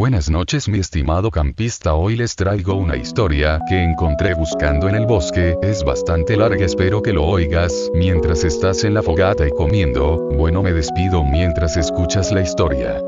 Buenas noches mi estimado campista, hoy les traigo una historia que encontré buscando en el bosque, es bastante larga, espero que lo oigas mientras estás en la fogata y comiendo. Bueno, me despido mientras escuchas la historia.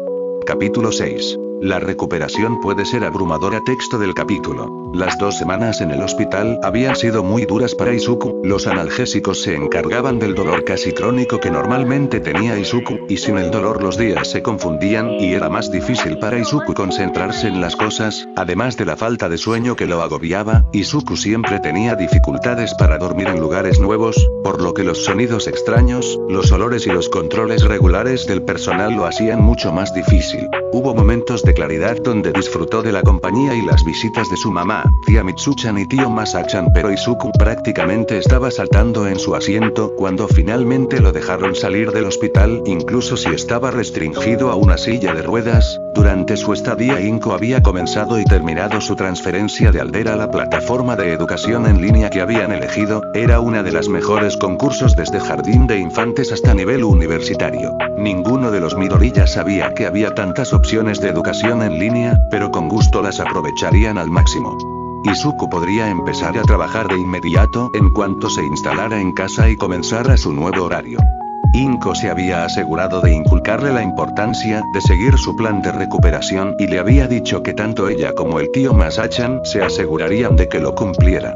Capítulo 6. La recuperación puede ser abrumadora. Texto del capítulo. Las 2 semanas en el hospital habían sido muy duras para Izuku. Los analgésicos se encargaban del dolor casi crónico que normalmente tenía Izuku, y sin el dolor los días se confundían y era más difícil para Izuku concentrarse en las cosas. Además de la falta de sueño que lo agobiaba, Izuku siempre tenía dificultades para dormir en lugares nuevos, por lo que los sonidos extraños, los olores y los controles regulares del personal lo hacían mucho más difícil. Hubo momentos de claridad donde disfrutó de la compañía y las visitas de su mamá, tía Mitsuchan y tío Masachan, pero Izuku prácticamente estaba saltando en su asiento cuando finalmente lo dejaron salir del hospital, incluso si estaba restringido a una silla de ruedas. Durante su estadía Inko había comenzado y terminado su transferencia de Aldera a la plataforma de educación en línea que habían elegido. Era una de las mejores concursos desde jardín de infantes hasta nivel universitario. Ninguno de los Midoriya sabía que había tantas opciones de educación en línea, pero con gusto las aprovecharían al máximo. Izuku podría empezar a trabajar de inmediato en cuanto se instalara en casa y comenzara su nuevo horario. Inko se había asegurado de inculcarle la importancia de seguir su plan de recuperación y le había dicho que tanto ella como el tío Masachan se asegurarían de que lo cumpliera.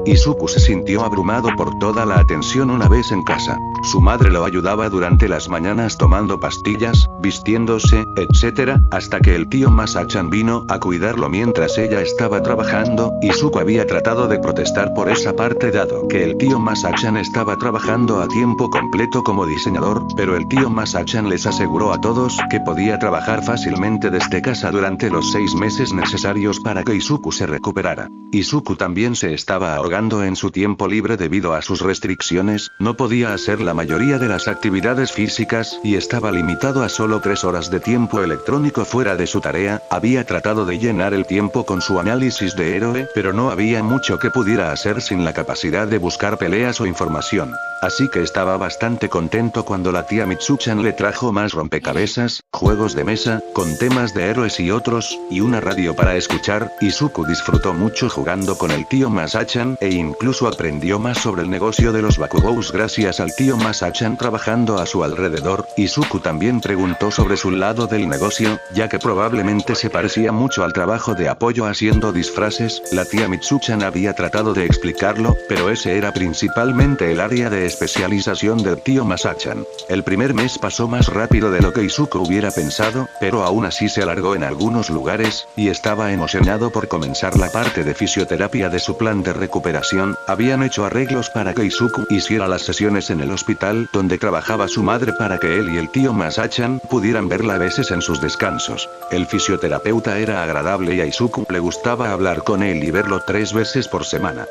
Izuku se sintió abrumado por toda la atención una vez en casa. Su madre lo ayudaba durante las mañanas tomando pastillas, vistiéndose, etc., hasta que el tío Masachan vino a cuidarlo mientras ella estaba trabajando. Izuku había tratado de protestar por esa parte dado que el tío Masachan estaba trabajando a tiempo completo como diseñador, pero el tío Masachan les aseguró a todos que podía trabajar fácilmente desde casa durante los 6 meses necesarios para que Izuku se recuperara. Izuku también se estaba ahogando en su tiempo libre debido a sus restricciones, no podía hacer la mayoría de las actividades físicas y estaba limitado a solo 3 horas de tiempo electrónico fuera de su tarea. Había tratado de llenar el tiempo con su análisis de héroe, pero no había mucho que pudiera hacer sin la capacidad de buscar peleas o información. Así que estaba bastante contento cuando la tía Mitsuchan le trajo más rompecabezas, juegos de mesa, con temas de héroes y otros, y una radio para escuchar. Izuku disfrutó mucho jugando con el tío Masachan, e incluso aprendió más sobre el negocio de los Bakugous gracias al tío Masachan trabajando a su alrededor. Izuku también preguntó sobre su lado del negocio, ya que probablemente se parecía mucho al trabajo de apoyo haciendo disfraces. La tía Mitsuchan había tratado de explicarlo, pero ese era principalmente el área de especialización del tío Masachan. El primer mes pasó más rápido de lo que Izuku hubiera pensado, pero aún así se alargó en algunos lugares, y estaba emocionado por comenzar la parte de fisioterapia de su plan de recuperación. Habían hecho arreglos para que Izuku hiciera las sesiones en el hospital donde trabajaba su madre para que él y el tío Masachan pudieran verla a veces en sus descansos. El fisioterapeuta era agradable y a Izuku le gustaba hablar con él y verlo 3 veces por semana.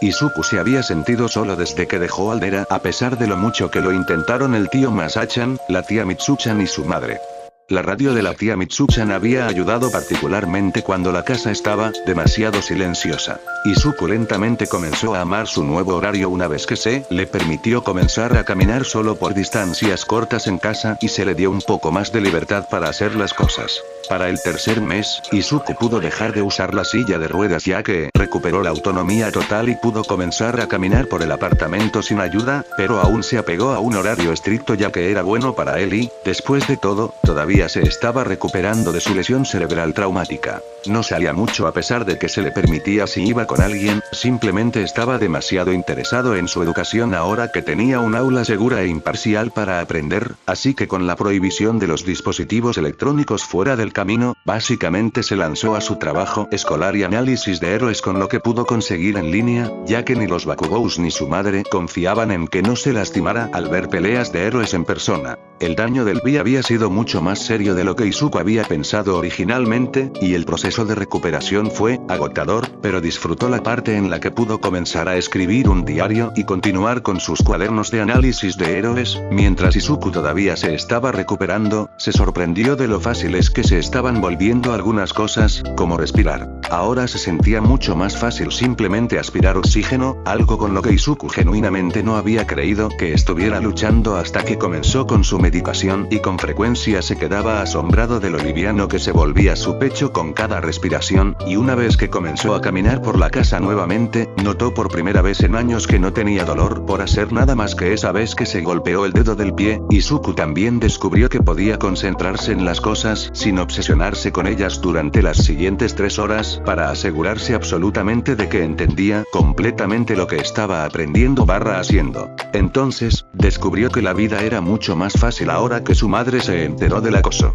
Izuku se había sentido solo desde que dejó Aldera, a pesar de lo mucho que lo intentaron el tío Masachan, la tía Mitsuchan y su madre. La radio de la tía Mitsuchan había ayudado particularmente cuando la casa estaba demasiado silenciosa. Izuku lentamente comenzó a amar su nuevo horario una vez que se le permitió comenzar a caminar solo por distancias cortas en casa y se le dio un poco más de libertad para hacer las cosas. Para el tercer mes, Izuku pudo dejar de usar la silla de ruedas ya que recuperó la autonomía total y pudo comenzar a caminar por el apartamento sin ayuda, pero aún se apegó a un horario estricto ya que era bueno para él y, después de todo, todavía se estaba recuperando de su lesión cerebral traumática. No salía mucho a pesar de que se le permitía si iba con alguien, simplemente estaba demasiado interesado en su educación ahora que tenía un aula segura e imparcial para aprender, así que con la prohibición de los dispositivos electrónicos fuera del camino, básicamente se lanzó a su trabajo escolar y análisis de héroes con lo que pudo conseguir en línea, ya que ni los Bakugous ni su madre confiaban en que no se lastimara al ver peleas de héroes en persona. El daño del pie había sido mucho más serio de lo que Izuku había pensado originalmente, y el proceso de recuperación fue agotador, pero disfrutó la parte en la que pudo comenzar a escribir un diario y continuar con sus cuadernos de análisis de héroes. Mientras Izuku todavía se estaba recuperando, se sorprendió de lo fáciles que se estaban volviendo algunas cosas, como respirar. Ahora se sentía mucho más fácil simplemente aspirar oxígeno, algo con lo que Izuku genuinamente no había creído que estuviera luchando hasta que comenzó con su medicación y con frecuencia se quedaba asombrado de lo liviano que se volvía su pecho con cada respiración, y una vez que comenzó a caminar por la casa nuevamente, notó por primera vez en años que no tenía dolor por hacer nada más que esa vez que se golpeó el dedo del pie. Izuku también descubrió que podía concentrarse en las cosas sin obsesionarse con ellas durante las siguientes 3 horas, para asegurarse absolutamente de que entendía completamente lo que estaba aprendiendo haciendo. Entonces, descubrió que la vida era mucho más fácil ahora que su madre se enteró del acoso.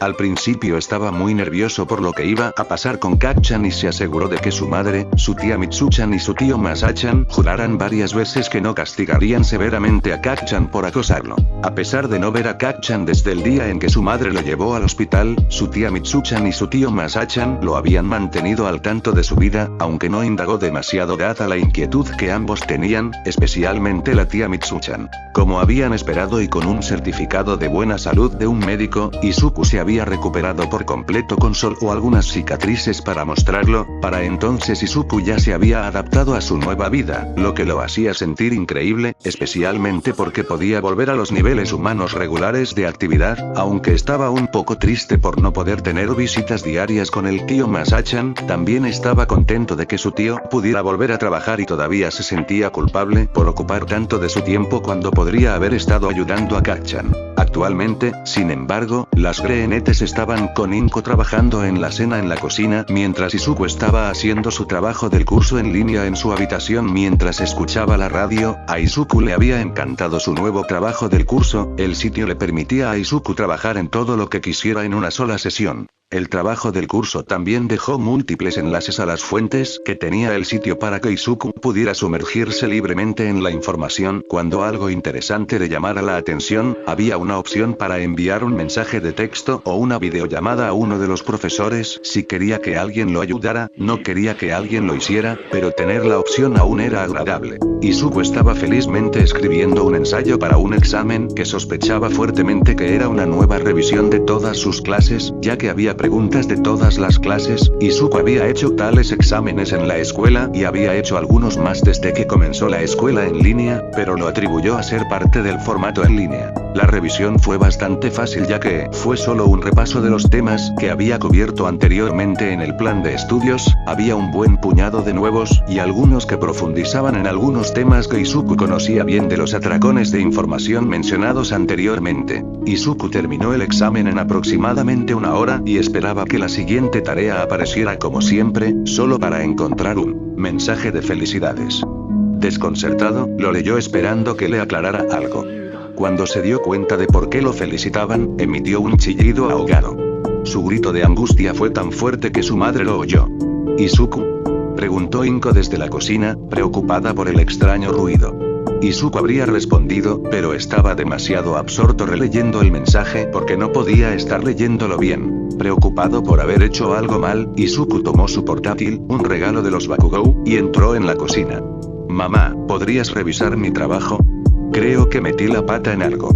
Al principio estaba muy nervioso por lo que iba a pasar con Kacchan y se aseguró de que su madre, su tía Mitsuchan y su tío Masachan juraran varias veces que no castigarían severamente a Kacchan por acosarlo. A pesar de no ver a Kacchan desde el día en que su madre lo llevó al hospital, su tía Mitsuchan y su tío Masachan lo habían mantenido al tanto de su vida, aunque no indagó demasiado dada la inquietud que ambos tenían, especialmente la tía Mitsuchan. Como habían esperado y con un certificado de buena salud de un médico, Izuku se había recuperado por completo con solo algunas cicatrices para mostrarlo. Para entonces Izuku ya se había adaptado a su nueva vida, lo que lo hacía sentir increíble, especialmente porque podía volver a los niveles humanos regulares de actividad, aunque estaba un poco triste por no poder tener visitas diarias con el tío Masachan. También estaba contento de que su tío pudiera volver a trabajar y todavía se sentía culpable por ocupar tanto de su tiempo cuando podría haber estado ayudando a Kacchan. Actualmente, sin embargo, las greenetes estaban con Inko trabajando en la cena en la cocina mientras Izuku estaba haciendo su trabajo del curso en línea en su habitación mientras escuchaba la radio. A Izuku le había encantado su nuevo trabajo del curso, el sitio le permitía a Izuku trabajar en todo lo que quisiera en una sola sesión. El trabajo del curso también dejó múltiples enlaces a las fuentes que tenía el sitio para que Izuku pudiera sumergirse libremente en la información. Cuando algo interesante le llamara la atención, había una opción para enviar un mensaje de texto o una videollamada a uno de los profesores si quería que alguien lo ayudara. No quería que alguien lo hiciera, pero tener la opción aún era agradable. Izuku estaba felizmente escribiendo un ensayo para un examen que sospechaba fuertemente que era una nueva revisión de todas sus clases, ya que había preguntas de todas las clases. Izuku había hecho tales exámenes en la escuela y había hecho algunos más desde que comenzó la escuela en línea, pero lo atribuyó a ser parte del formato en línea. La revisión fue bastante fácil ya que fue solo un repaso de los temas que había cubierto anteriormente en el plan de estudios. Había un buen puñado de nuevos y algunos que profundizaban en algunos temas que Izuku conocía bien de los atracones de información mencionados anteriormente. Izuku terminó el examen en aproximadamente 1 hora y esperaba que la siguiente tarea apareciera como siempre, solo para encontrar un mensaje de felicidades. Desconcertado, lo leyó esperando que le aclarara algo. Cuando se dio cuenta de por qué lo felicitaban, emitió un chillido ahogado. Su grito de angustia fue tan fuerte que su madre lo oyó. ¿Izuku?, preguntó Inko desde la cocina, preocupada por el extraño ruido. Izuku habría respondido, pero estaba demasiado absorto releyendo el mensaje porque no podía estar leyéndolo bien. Preocupado por haber hecho algo mal, Izuku tomó su portátil, un regalo de los Bakugou, y entró en la cocina. «Mamá, ¿podrías revisar mi trabajo? Creo que metí la pata en algo»,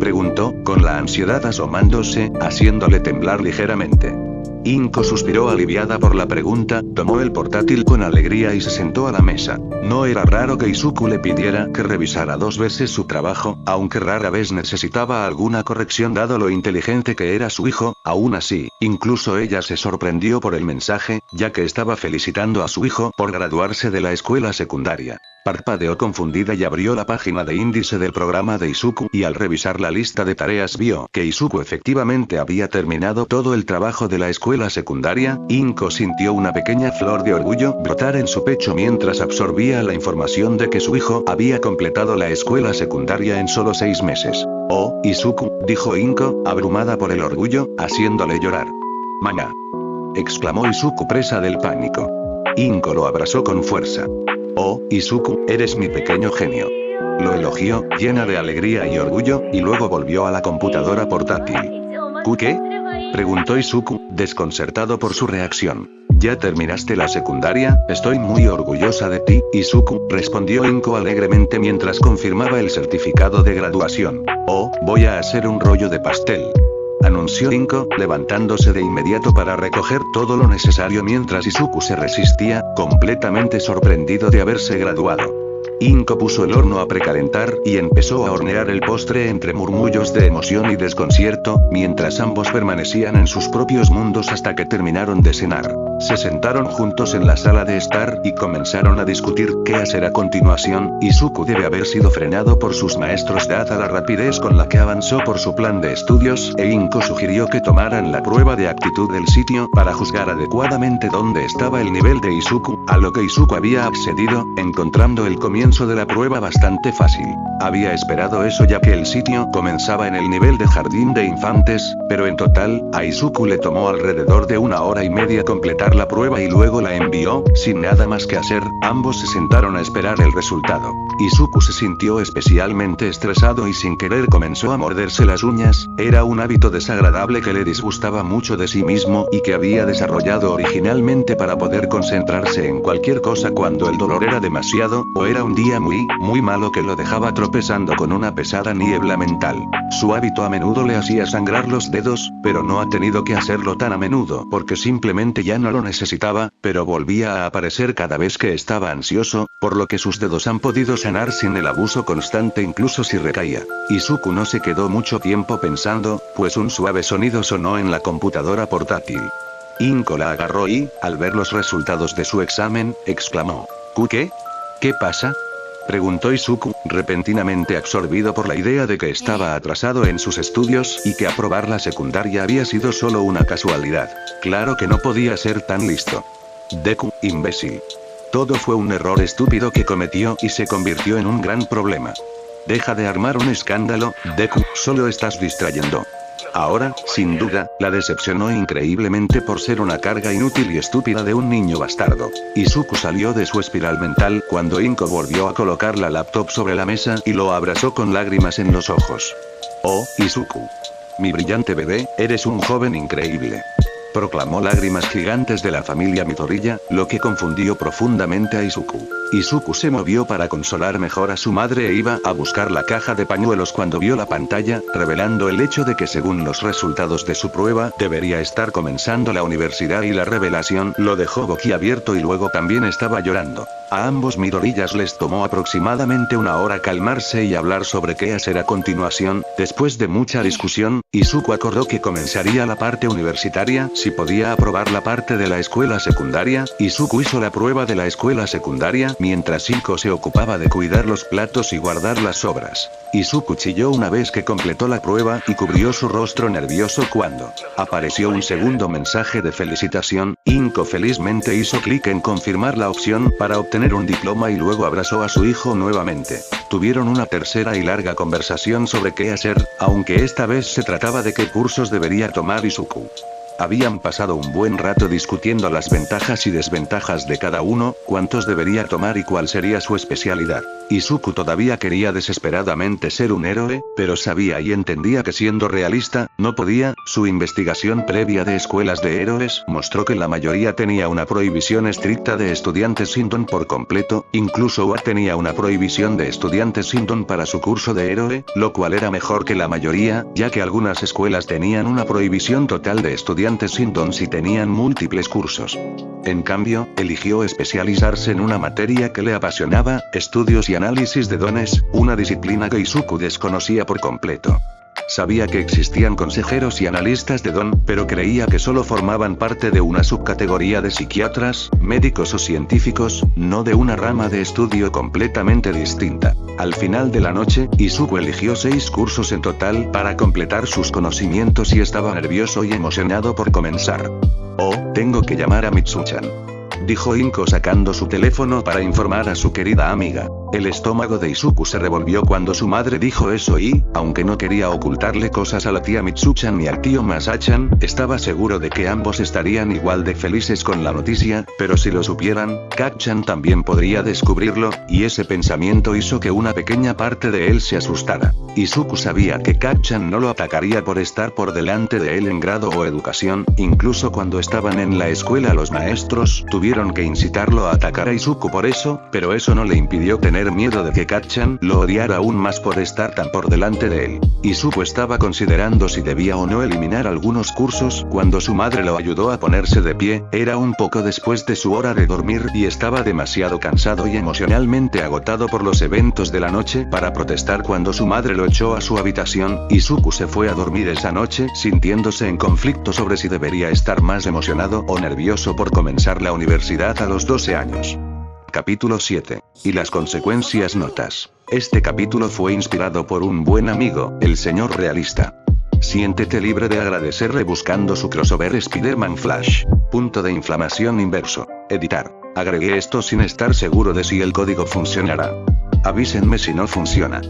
preguntó, con la ansiedad asomándose, haciéndole temblar ligeramente. Inko suspiró aliviada por la pregunta, tomó el portátil con alegría y se sentó a la mesa. No era raro que Izuku le pidiera que revisara 2 veces su trabajo, aunque rara vez necesitaba alguna corrección dado lo inteligente que era su hijo. Aún así, incluso ella se sorprendió por el mensaje, ya que estaba felicitando a su hijo por graduarse de la escuela secundaria. Parpadeó confundida y abrió la página de índice del programa de Izuku y al revisar la lista de tareas vio que Izuku efectivamente había terminado todo el trabajo de la escuela secundaria. Inko sintió una pequeña flor de orgullo brotar en su pecho mientras absorbía la información de que su hijo había completado la escuela secundaria en solo 6 meses. «Oh, Izuku», dijo Inko, abrumada por el orgullo, haciéndole llorar. «Mamá», exclamó Izuku presa del pánico. Inko lo abrazó con fuerza. «Oh, Izuku, eres mi pequeño genio», lo elogió, llena de alegría y orgullo, y luego volvió a la computadora portátil. «¿Qué?», preguntó Izuku, desconcertado por su reacción. «¿Ya terminaste la secundaria? Estoy muy orgullosa de ti, Izuku», respondió Inko alegremente mientras confirmaba el certificado de graduación. «Oh, voy a hacer un rollo de pastel», anunció Inko, levantándose de inmediato para recoger todo lo necesario mientras Izuku se resistía, completamente sorprendido de haberse graduado. Inko puso el horno a precalentar y empezó a hornear el postre entre murmullos de emoción y desconcierto, mientras ambos permanecían en sus propios mundos hasta que terminaron de cenar. Se sentaron juntos en la sala de estar y comenzaron a discutir qué hacer a continuación. Izuku debe haber sido frenado por sus maestros dada la rapidez con la que avanzó por su plan de estudios, e Inko sugirió que tomaran la prueba de actitud del sitio para juzgar adecuadamente dónde estaba el nivel de Izuku, a lo que Izuku había accedido, encontrando el comienzo de la prueba bastante fácil. Había esperado eso ya que el sitio comenzaba en el nivel de jardín de infantes, pero en total, a Izuku le tomó alrededor de 1 hora y media completar la prueba y luego la envió, sin nada más que hacer. Ambos se sentaron a esperar el resultado. Izuku se sintió especialmente estresado y sin querer comenzó a morderse las uñas. Era un hábito desagradable que le disgustaba mucho de sí mismo y que había desarrollado originalmente para poder concentrarse en cualquier cosa cuando el dolor era demasiado, o era un día muy malo que lo dejaba tropezando con una pesada niebla mental. Su hábito a menudo le hacía sangrar los dedos, pero no ha tenido que hacerlo tan a menudo porque simplemente ya no lo necesitaba, pero volvía a aparecer cada vez que estaba ansioso, por lo que sus dedos han podido sanar sin el abuso constante incluso si recaía. Izuku no se quedó mucho tiempo pensando, pues un suave sonido sonó en la computadora portátil. Inko la agarró y, al ver los resultados de su examen, exclamó: ¿Qué? ¿Qué pasa?, preguntó Izuku, repentinamente absorbido por la idea de que estaba atrasado en sus estudios y que aprobar la secundaria había sido solo una casualidad. Claro que no podía ser tan listo. Deku, imbécil. Todo fue un error estúpido que cometió y se convirtió en un gran problema. Deja de armar un escándalo, Deku, solo estás distrayendo. Ahora, sin duda, la decepcionó increíblemente por ser una carga inútil y estúpida de un niño bastardo. Izuku salió de su espiral mental cuando Inko volvió a colocar la laptop sobre la mesa y lo abrazó con lágrimas en los ojos. Oh, Izuku. Mi brillante bebé, eres un joven increíble. Proclamó lágrimas gigantes de la familia Midoriya, lo que confundió profundamente a Izuku. Izuku se movió para consolar mejor a su madre e iba a buscar la caja de pañuelos cuando vio la pantalla, revelando el hecho de que según los resultados de su prueba, debería estar comenzando la universidad y la revelación lo dejó boquiabierto y luego también estaba llorando. A ambos Midoriyas les tomó aproximadamente 1 hora calmarse y hablar sobre qué hacer a continuación. Después de mucha discusión, Izuku acordó que comenzaría la parte universitaria si podía aprobar la parte de la escuela secundaria. Izuku hizo la prueba de la escuela secundaria, mientras Inko se ocupaba de cuidar los platos y guardar las sobras. Izuku chilló una vez que completó la prueba y cubrió su rostro nervioso cuando apareció un segundo mensaje de felicitación. Inko felizmente hizo clic en confirmar la opción para obtener un diploma y luego abrazó a su hijo nuevamente. Tuvieron una tercera y larga conversación sobre qué hacer, aunque esta vez se trataba de qué cursos debería tomar Izuku. Habían pasado un buen rato discutiendo las ventajas y desventajas de cada uno, cuántos debería tomar y cuál sería su especialidad. Izuku todavía quería desesperadamente ser un héroe, pero sabía y entendía que siendo realista, no podía. Su investigación previa de escuelas de héroes mostró que la mayoría tenía una prohibición estricta de estudiantes Shindon por completo, incluso UA tenía una prohibición de estudiantes Shindon para su curso de héroe, lo cual era mejor que la mayoría, ya que algunas escuelas tenían una prohibición total de estudiantes Shindon si tenían múltiples cursos. En cambio, eligió especializarse en una materia que le apasionaba, estudios y análisis de dones, una disciplina que Izuku desconocía por completo. Sabía que existían consejeros y analistas de don, pero creía que solo formaban parte de una subcategoría de psiquiatras, médicos o científicos, no de una rama de estudio completamente distinta. Al final de la noche, Izuku eligió 6 cursos en total para completar sus conocimientos y estaba nervioso y emocionado por comenzar. Oh, tengo que llamar a Mitsuchan, dijo Inko sacando su teléfono para informar a su querida amiga. El estómago de Izuku se revolvió cuando su madre dijo eso y, aunque no quería ocultarle cosas a la tía Mitsuchan ni al tío Masachan, estaba seguro de que ambos estarían igual de felices con la noticia, pero si lo supieran, Kacchan también podría descubrirlo, y ese pensamiento hizo que una pequeña parte de él se asustara. Izuku sabía que Kacchan no lo atacaría por estar por delante de él en grado o educación, incluso cuando estaban en la escuela los maestros tuvieron tuvieron que incitarlo a atacar a Izuku por eso, pero eso no le impidió tener miedo de que Kacchan lo odiara aún más por estar tan por delante de él. Izuku estaba considerando si debía o no eliminar algunos cursos cuando su madre lo ayudó a ponerse de pie. Era un poco después de su hora de dormir y estaba demasiado cansado y emocionalmente agotado por los eventos de la noche para protestar cuando su madre lo echó a su habitación. Izuku se fue a dormir esa noche sintiéndose en conflicto sobre si debería estar más emocionado o nervioso por comenzar la universidad a los 12 años. Capítulo 7. Y las consecuencias. Notas. Este capítulo fue inspirado por un buen amigo, el señor realista. Siéntete libre de agradecerle buscando su crossover Spider-Man Flash. Punto de inflamación inverso. Editar. Agregué esto sin estar seguro de si el código funcionará. Avísenme si no funciona.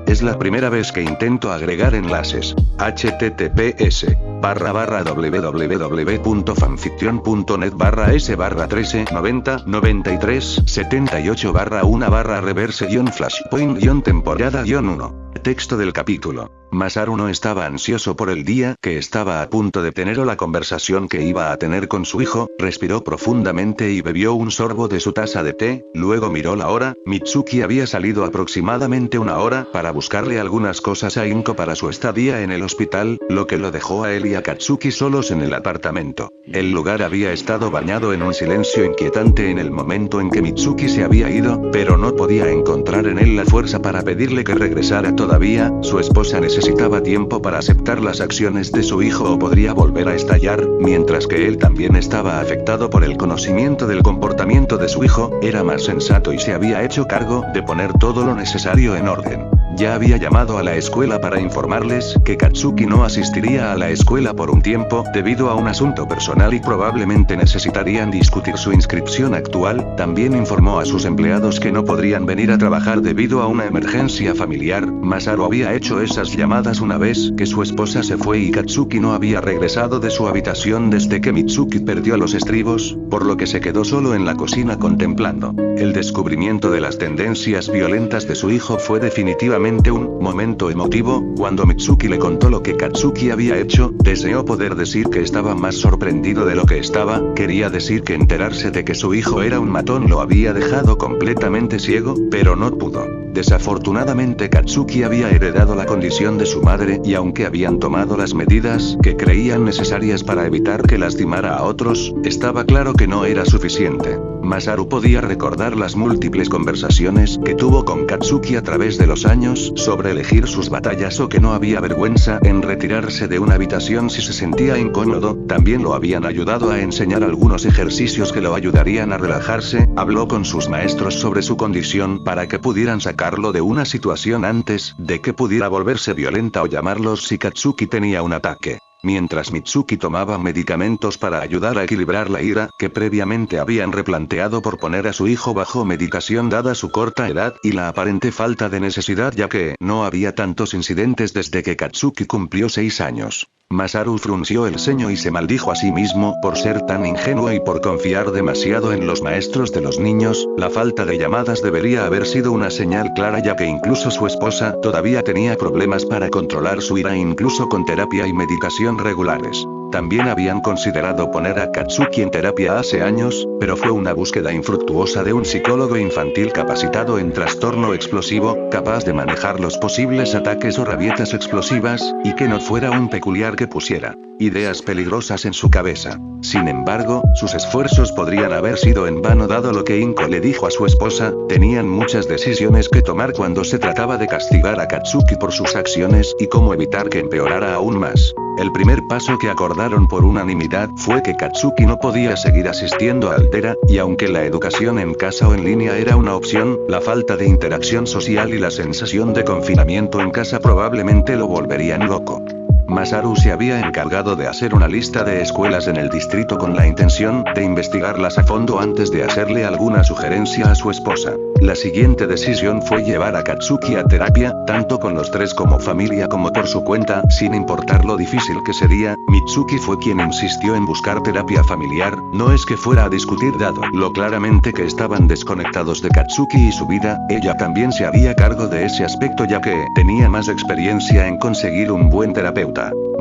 Es la primera vez que intento agregar enlaces. https://www.fanfiction.net/s/1390-93-78-1/reverse-flashpoint-temporada-1. Texto del capítulo. Masaru no estaba ansioso por el día que estaba a punto de tener o la conversación que iba a tener con su hijo. Respiró profundamente y bebió un sorbo de su taza de té, luego miró la hora. Mitsuki había salido aproximadamente una hora para buscarle algunas cosas a Inko para su estadía en el hospital, lo que lo dejó a él y a Katsuki solos en el apartamento. El lugar había estado bañado en un silencio inquietante en el momento en que Mitsuki se había ido, pero no podía encontrar en él la fuerza para pedirle que regresara todavía. Su esposa necesitaba tiempo para aceptar las acciones de su hijo o podría volver a estallar, mientras que él también estaba afectado por el conocimiento del comportamiento de su hijo. Era más sensato y se había hecho cargo de poner todo lo necesario en orden. Ya había llamado a la escuela para informarles que Katsuki no asistiría a la escuela por un tiempo debido a un asunto personal y probablemente necesitarían discutir su inscripción actual. También informó a sus empleados que no podrían venir a trabajar debido a una emergencia familiar. Masaru había hecho esas llamadas una vez que su esposa se fue y Katsuki no había regresado de su habitación desde que Mitsuki perdió los estribos, por lo que se quedó solo en la cocina contemplando. El descubrimiento de las tendencias violentas de su hijo fue definitivamente un momento emotivo. Cuando Mitsuki le contó lo que Katsuki había hecho, deseó poder decir que estaba más sorprendido de lo que estaba. Quería decir que enterarse de que su hijo era un matón lo había dejado completamente ciego, pero no pudo. Desafortunadamente Katsuki había heredado la condición de su madre y aunque habían tomado las medidas que creían necesarias para evitar que lastimara a otros, estaba claro que no era suficiente. Masaru podía recordar las múltiples conversaciones que tuvo con Katsuki a través de los años sobre elegir sus batallas o que no había vergüenza en retirarse de una habitación si se sentía incómodo. También lo habían ayudado a enseñar algunos ejercicios que lo ayudarían a relajarse. Habló con sus maestros sobre su condición para que pudieran sacarlo de una situación antes de que pudiera volverse violenta o llamarlos si Katsuki tenía un ataque. Mientras Mitsuki tomaba medicamentos para ayudar a equilibrar la ira que previamente habían replanteado por poner a su hijo bajo medicación dada su corta edad y la aparente falta de necesidad ya que no había tantos incidentes desde que Katsuki cumplió 6 años. Masaru frunció el ceño y se maldijo a sí mismo por ser tan ingenuo y por confiar demasiado en los maestros de los niños. La falta de llamadas debería haber sido una señal clara ya que incluso su esposa todavía tenía problemas para controlar su ira incluso con terapia y medicación regulares. También habían considerado poner a Katsuki en terapia hace años, pero fue una búsqueda infructuosa de un psicólogo infantil capacitado en trastorno explosivo, capaz de manejar los posibles ataques o rabietas explosivas, y que no fuera un peculiar que pusiera ideas peligrosas en su cabeza. Sin embargo, sus esfuerzos podrían haber sido en vano dado lo que Inko le dijo a su esposa. Tenían muchas decisiones que tomar cuando se trataba de castigar a Katsuki por sus acciones y cómo evitar que empeorara aún más. El primer paso que acordaron por unanimidad fue que Katsuki no podía seguir asistiendo a Altera, y aunque la educación en casa o en línea era una opción, la falta de interacción social y la sensación de confinamiento en casa probablemente lo volverían loco. Masaru se había encargado de hacer una lista de escuelas en el distrito con la intención de investigarlas a fondo antes de hacerle alguna sugerencia a su esposa. La siguiente decisión fue llevar a Katsuki a terapia, tanto con los tres como familia como por su cuenta, sin importar lo difícil que sería. Mitsuki fue quien insistió en buscar terapia familiar, no es que fuera a discutir dado lo claramente que estaban desconectados de Katsuki y su vida. Ella también se haría cargo de ese aspecto ya que tenía más experiencia en conseguir un buen terapeuta.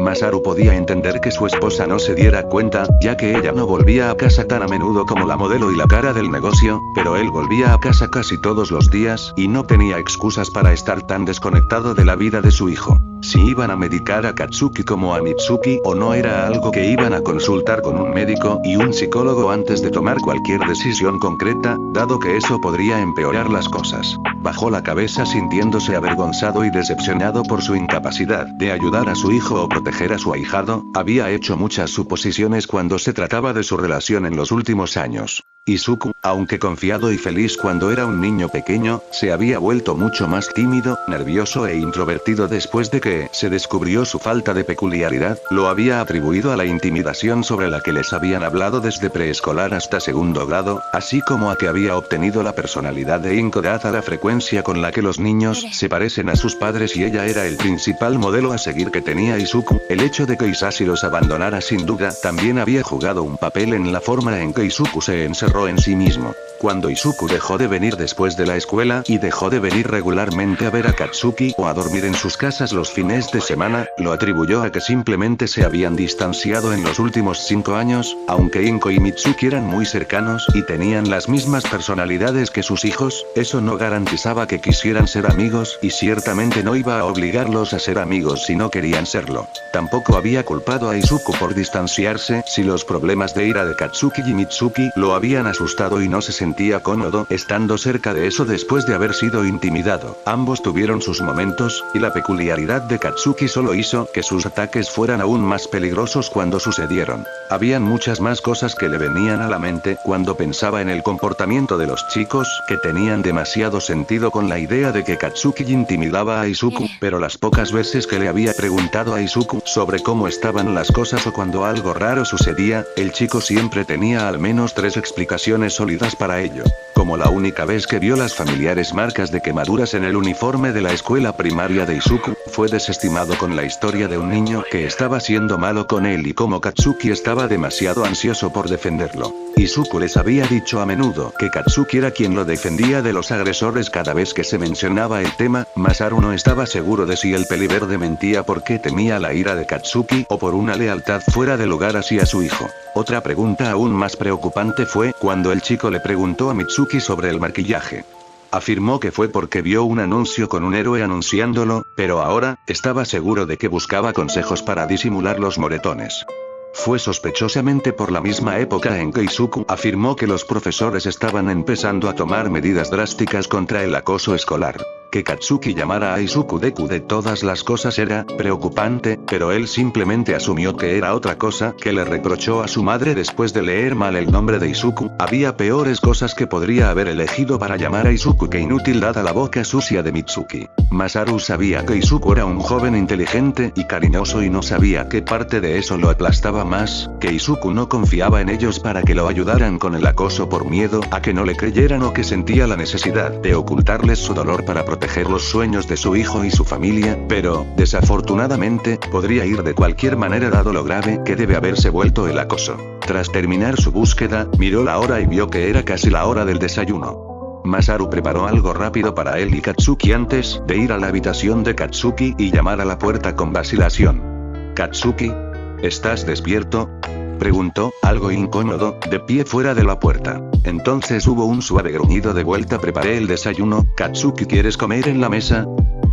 Masaru podía entender que su esposa no se diera cuenta, ya que ella no volvía a casa tan a menudo como la modelo y la cara del negocio, pero él volvía a casa casi todos los días y no tenía excusas para estar tan desconectado de la vida de su hijo. Si iban a medicar a Katsuki como a Mitsuki o no era algo que iban a consultar con un médico y un psicólogo antes de tomar cualquier decisión concreta, dado que eso podría empeorar las cosas. Bajó la cabeza sintiéndose avergonzado y decepcionado por su incapacidad de ayudar a su hijo o proteger a su ahijado. Había hecho muchas suposiciones cuando se trataba de su relación en los últimos años. Izuku, aunque confiado y feliz cuando era un niño pequeño, se había vuelto mucho más tímido, nervioso e introvertido después de que se descubrió su falta de peculiaridad. Lo había atribuido a la intimidación sobre la que les habían hablado desde preescolar hasta segundo grado, así como a que había obtenido la personalidad de Inko dada la frecuencia con la que los niños se parecen a sus padres y ella era el principal modelo a seguir que tenía Izuku. El hecho de que Isashi los abandonara sin duda también había jugado un papel en la forma en que Izuku se encerró en sí mismo. Cuando Izuku dejó de venir después de la escuela y dejó de venir regularmente a ver a Katsuki o a dormir en sus casas los fines de semana, lo atribuyó a que simplemente se habían distanciado en los últimos 5 años, aunque Inko y Mitsuki eran muy cercanos y tenían las mismas personalidades que sus hijos, eso no garantizaba que quisieran ser amigos y ciertamente no iba a obligarlos a ser amigos si no querían serlo. Tampoco había culpado a Izuku por distanciarse si los problemas de ira de Katsuki y Mitsuki lo habían asustado y no se sentía cómodo estando cerca de eso después de haber sido intimidado. Ambos tuvieron sus momentos, y la peculiaridad de Katsuki solo hizo que sus ataques fueran aún más peligrosos cuando sucedieron. Habían muchas más cosas que le venían a la mente cuando pensaba en el comportamiento de los chicos que tenían demasiado sentido con la idea de que Katsuki intimidaba a Izuku, pero las pocas veces que le había preguntado a Izuku sobre cómo estaban las cosas o cuando algo raro sucedía, el chico siempre tenía al menos 3 explicaciones sólidas para ello. Como la única vez que vio las familiares marcas de quemaduras en el uniforme de la escuela primaria de Izuku, fue desestimado con la historia de un niño que estaba siendo malo con él y como Katsuki estaba demasiado ansioso por defenderlo. Izuku les había dicho a menudo que Katsuki era quien lo defendía de los agresores cada vez que se mencionaba el tema. Masaru no estaba seguro de si el peliverde mentía porque temía la ira de Katsuki o por una lealtad fuera de lugar hacia su hijo. Otra pregunta aún más preocupante fue cuando el chico le preguntó a Mitsuki sobre el maquillaje. Afirmó que fue porque vio un anuncio con un héroe anunciándolo, pero ahora, estaba seguro de que buscaba consejos para disimular los moretones. Fue sospechosamente por la misma época en que Izuku afirmó que los profesores estaban empezando a tomar medidas drásticas contra el acoso escolar. Que Katsuki llamara a Izuku Deku de todas las cosas era preocupante, pero él simplemente asumió que era otra cosa que le reprochó a su madre después de leer mal el nombre de Izuku. Había peores cosas que podría haber elegido para llamar a Izuku que inútil dada la boca sucia de Mitsuki. Masaru sabía que Izuku era un joven inteligente y cariñoso y no sabía qué parte de eso lo aplastaba más, que Izuku no confiaba en ellos para que lo ayudaran con el acoso por miedo a que no le creyeran o que sentía la necesidad de ocultarles su dolor para proteger los sueños de su hijo y su familia, pero, desafortunadamente, podría ir de cualquier manera dado lo grave que debe haberse vuelto el acoso. Tras terminar su búsqueda, miró la hora y vio que era casi la hora del desayuno. Masaru preparó algo rápido para él y Katsuki antes de ir a la habitación de Katsuki y llamar a la puerta con vacilación. «Katsuki, ¿estás despierto?», preguntó, algo incómodo, de pie fuera de la puerta. Entonces hubo un suave gruñido de vuelta. «Preparé el desayuno, Katsuki, ¿quieres comer en la mesa?»,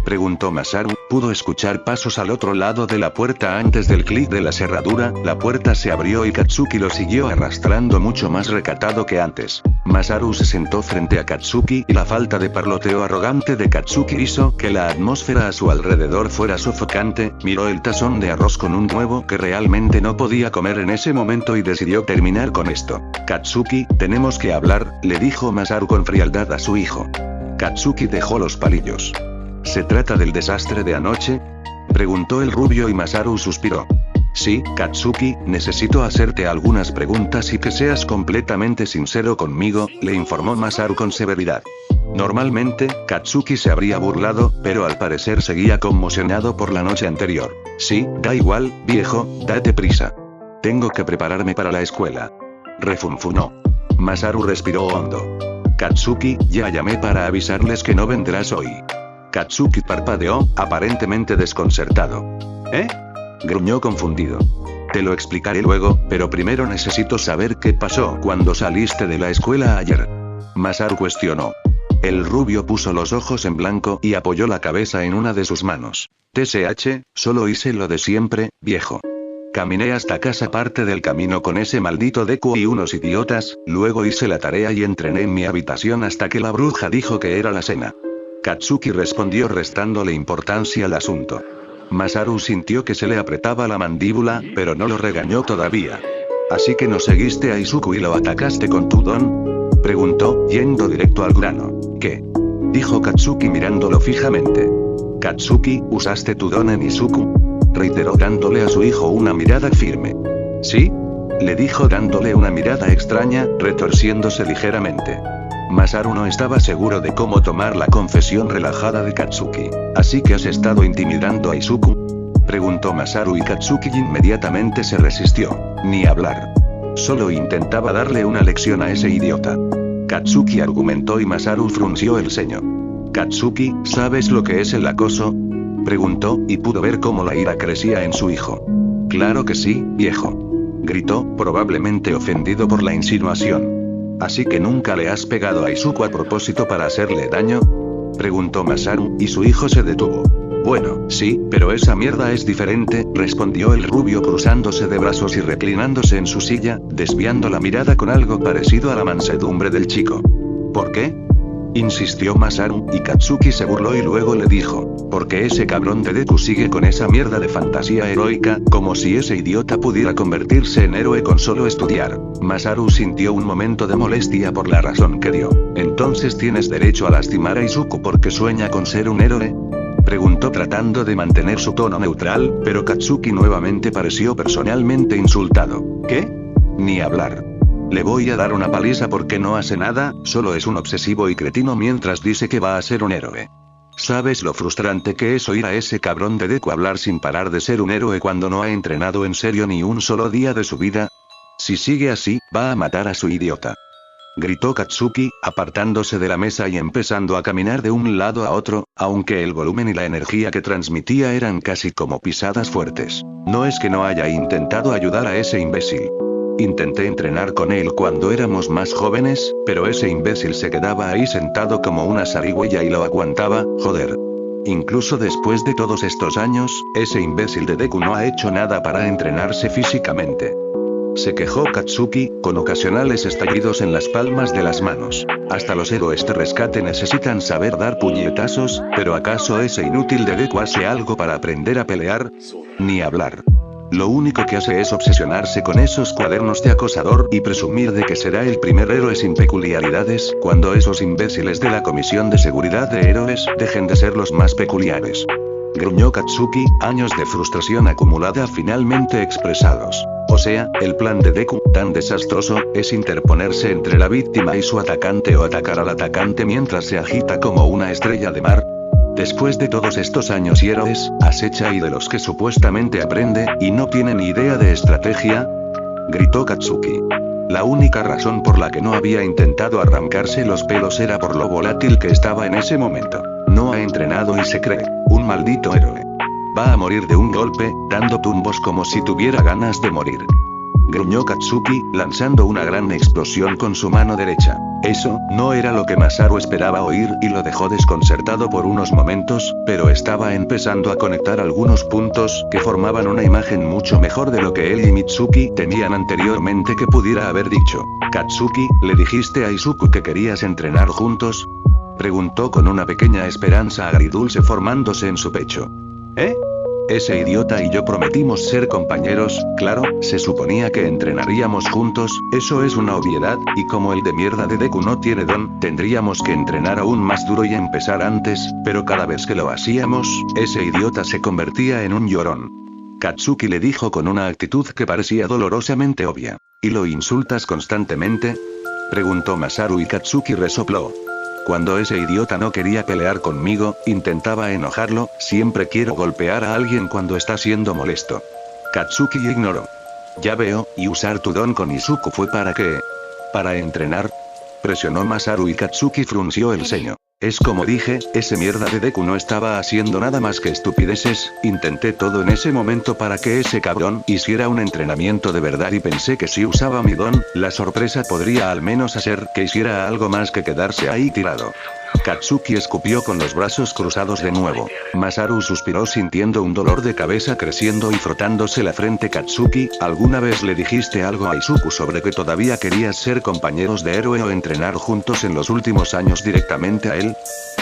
preguntó Masaru. Pudo escuchar pasos al otro lado de la puerta antes del clic de la cerradura. La puerta se abrió y Katsuki lo siguió arrastrando mucho más recatado que antes. Masaru se sentó frente a Katsuki y la falta de parloteo arrogante de Katsuki hizo que la atmósfera a su alrededor fuera sofocante. Miró el tazón de arroz con un huevo que realmente no podía comer en ese momento y decidió terminar con esto. «Katsuki, tenemos que hablar», le dijo Masaru con frialdad a su hijo. Katsuki dejó los palillos. «¿Se trata del desastre de anoche?», preguntó el rubio y Masaru suspiró. «Sí, Katsuki, necesito hacerte algunas preguntas y que seas completamente sincero conmigo», le informó Masaru con severidad. Normalmente, Katsuki se habría burlado, pero al parecer seguía conmocionado por la noche anterior. «Sí, da igual, viejo, date prisa. Tengo que prepararme para la escuela», refunfuñó. Masaru respiró hondo. «Katsuki, ya llamé para avisarles que no vendrás hoy». Katsuki parpadeó, aparentemente desconcertado. «¿Eh? Gruñó confundido. Te lo explicaré luego, pero primero necesito saber qué pasó cuando saliste de la escuela ayer. Masaru cuestionó. El rubio puso los ojos en blanco y apoyó la cabeza en una de sus manos. TSH, solo hice lo de siempre, viejo. Caminé hasta casa parte del camino con ese maldito Deku y unos idiotas, luego hice la tarea y entrené en mi habitación hasta que la bruja dijo que era la cena. Katsuki respondió restándole importancia al asunto. Masaru sintió que se le apretaba la mandíbula, pero no lo regañó todavía. ¿Así que no seguiste a Izuku y lo atacaste con tu don? Preguntó, yendo directo al grano. ¿Qué? Dijo Katsuki mirándolo fijamente. Katsuki, ¿usaste tu don en Izuku? Reiteró dándole a su hijo una mirada firme. ¿Sí? Le dijo dándole una mirada extraña, retorciéndose ligeramente. Masaru no estaba seguro de cómo tomar la confesión relajada de Katsuki. ¿Así que has estado intimidando a Izuku? Preguntó Masaru y Katsuki inmediatamente se resistió. Ni hablar. Solo intentaba darle una lección a ese idiota. Katsuki argumentó y Masaru frunció el ceño. Katsuki, ¿sabes lo que es el acoso? Preguntó, y pudo ver cómo la ira crecía en su hijo. Claro que sí, viejo. Gritó, probablemente ofendido por la insinuación. ¿Así que nunca le has pegado a Izuku a propósito para hacerle daño? Preguntó Masaru, y su hijo se detuvo. Bueno, sí, pero esa mierda es diferente, respondió el rubio cruzándose de brazos y reclinándose en su silla, desviando la mirada con algo parecido a la mansedumbre del chico. ¿Por qué? Insistió Masaru, y Katsuki se burló y luego le dijo, porque ese cabrón de Deku sigue con esa mierda de fantasía heroica, como si ese idiota pudiera convertirse en héroe con solo estudiar. Masaru sintió un momento de molestia por la razón que dio. ¿Entonces tienes derecho a lastimar a Izuku porque sueña con ser un héroe? Preguntó tratando de mantener su tono neutral, pero Katsuki nuevamente pareció personalmente insultado. ¿Qué? Ni hablar. Le voy a dar una paliza porque no hace nada, solo es un obsesivo y cretino mientras dice que va a ser un héroe. ¿Sabes lo frustrante que es oír a ese cabrón de Deku hablar sin parar de ser un héroe cuando no ha entrenado en serio ni un solo día de su vida? Si sigue así, va a matar a su idiota. Gritó Katsuki, apartándose de la mesa y empezando a caminar de un lado a otro, aunque el volumen y la energía que transmitía eran casi como pisadas fuertes. No es que no haya intentado ayudar a ese imbécil. Intenté entrenar con él cuando éramos más jóvenes, pero ese imbécil se quedaba ahí sentado como una zarigüeya y lo aguantaba, joder. Incluso después de todos estos años, ese imbécil de Deku no ha hecho nada para entrenarse físicamente. Se quejó Katsuki, con ocasionales estallidos en las palmas de las manos. Hasta los héroes de rescate necesitan saber dar puñetazos, pero ¿acaso ese inútil de Deku hace algo para aprender a pelear? Ni hablar. Lo único que hace es obsesionarse con esos cuadernos de acosador y presumir de que será el primer héroe sin peculiaridades, cuando esos imbéciles de la Comisión de Seguridad de Héroes dejen de ser los más peculiares. Gruñó Katsuki, años de frustración acumulada finalmente expresados. O sea, el plan de Deku, tan desastroso, es interponerse entre la víctima y su atacante o atacar al atacante mientras se agita como una estrella de mar. Después de todos estos años y héroes, acecha y de los que supuestamente aprende, y no tiene ni idea de estrategia, gritó Katsuki. La única razón por la que no había intentado arrancarse los pelos era por lo volátil que estaba en ese momento. No ha entrenado y se cree un maldito héroe. Va a morir de un golpe, dando tumbos como si tuviera ganas de morir. Gruñó Katsuki, lanzando una gran explosión con su mano derecha. Eso no era lo que Masaru esperaba oír y lo dejó desconcertado por unos momentos, pero estaba empezando a conectar algunos puntos que formaban una imagen mucho mejor de lo que él y Mitsuki temían anteriormente que pudiera haber dicho. Katsuki, ¿le dijiste a Izuku que querías entrenar juntos? Preguntó con una pequeña esperanza agridulce formándose en su pecho. ¿Eh? Ese idiota y yo prometimos ser compañeros, claro, se suponía que entrenaríamos juntos, eso es una obviedad, y como el de mierda de Deku no tiene don, tendríamos que entrenar aún más duro y empezar antes, pero cada vez que lo hacíamos, ese idiota se convertía en un llorón. Katsuki le dijo con una actitud que parecía dolorosamente obvia. ¿Y lo insultas constantemente? Preguntó Masaru y Katsuki resopló. Cuando ese idiota no quería pelear conmigo, intentaba enojarlo, siempre quiero golpear a alguien cuando está siendo molesto. Katsuki ignoró. Ya veo, ¿y usar tu don con Izuku fue para qué? ¿Para entrenar? Presionó Masaru y Katsuki frunció el ceño. Es como dije, ese mierda de Deku no estaba haciendo nada más que estupideces, intenté todo en ese momento para que ese cabrón hiciera un entrenamiento de verdad y pensé que si usaba mi don, la sorpresa podría al menos hacer que hiciera algo más que quedarse ahí tirado. Katsuki escupió con los brazos cruzados de nuevo. Masaru suspiró sintiendo un dolor de cabeza creciendo y frotándose la frente. Katsuki, ¿alguna vez le dijiste algo a Izuku sobre que todavía querías ser compañeros de héroe o entrenar juntos en los últimos años directamente a él?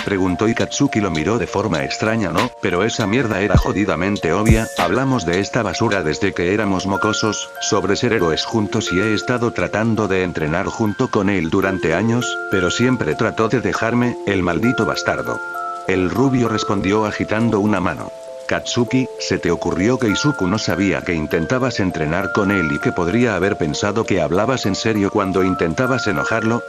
Preguntó y Katsuki lo miró de forma extraña. No, pero esa mierda era jodidamente obvia, hablamos de esta basura desde que éramos mocosos, sobre ser héroes juntos y he estado tratando de entrenar junto con él durante años, pero siempre trató de dejarme, el maldito bastardo. El rubio respondió agitando una mano. Katsuki, ¿se te ocurrió que Izuku no sabía que intentabas entrenar con él y que podría haber pensado que hablabas en serio cuando intentabas enojarlo?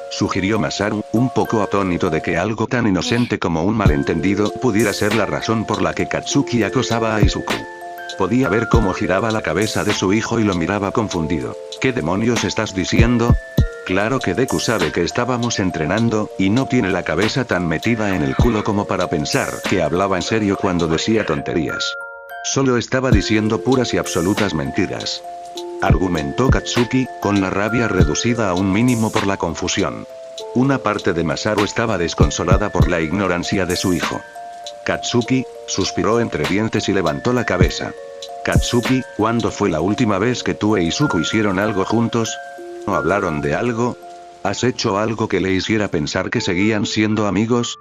Sugirió Masaru, un poco atónito de que algo tan inocente como un malentendido pudiera ser la razón por la que Katsuki acosaba a Izuku. Podía ver cómo giraba la cabeza de su hijo y lo miraba confundido. ¿Qué demonios estás diciendo? Claro que Deku sabe que estábamos entrenando, y no tiene la cabeza tan metida en el culo como para pensar que hablaba en serio cuando decía tonterías. Solo estaba diciendo puras y absolutas mentiras. Argumentó Katsuki, con la rabia reducida a un mínimo por la confusión. Una parte de Masaru estaba desconsolada por la ignorancia de su hijo. Katsuki, suspiró entre dientes y levantó la cabeza. Katsuki, ¿cuándo fue la última vez que tú e Izuku hicieron algo juntos? ¿No hablaron de algo? ¿Has hecho algo que le hiciera pensar que seguían siendo amigos?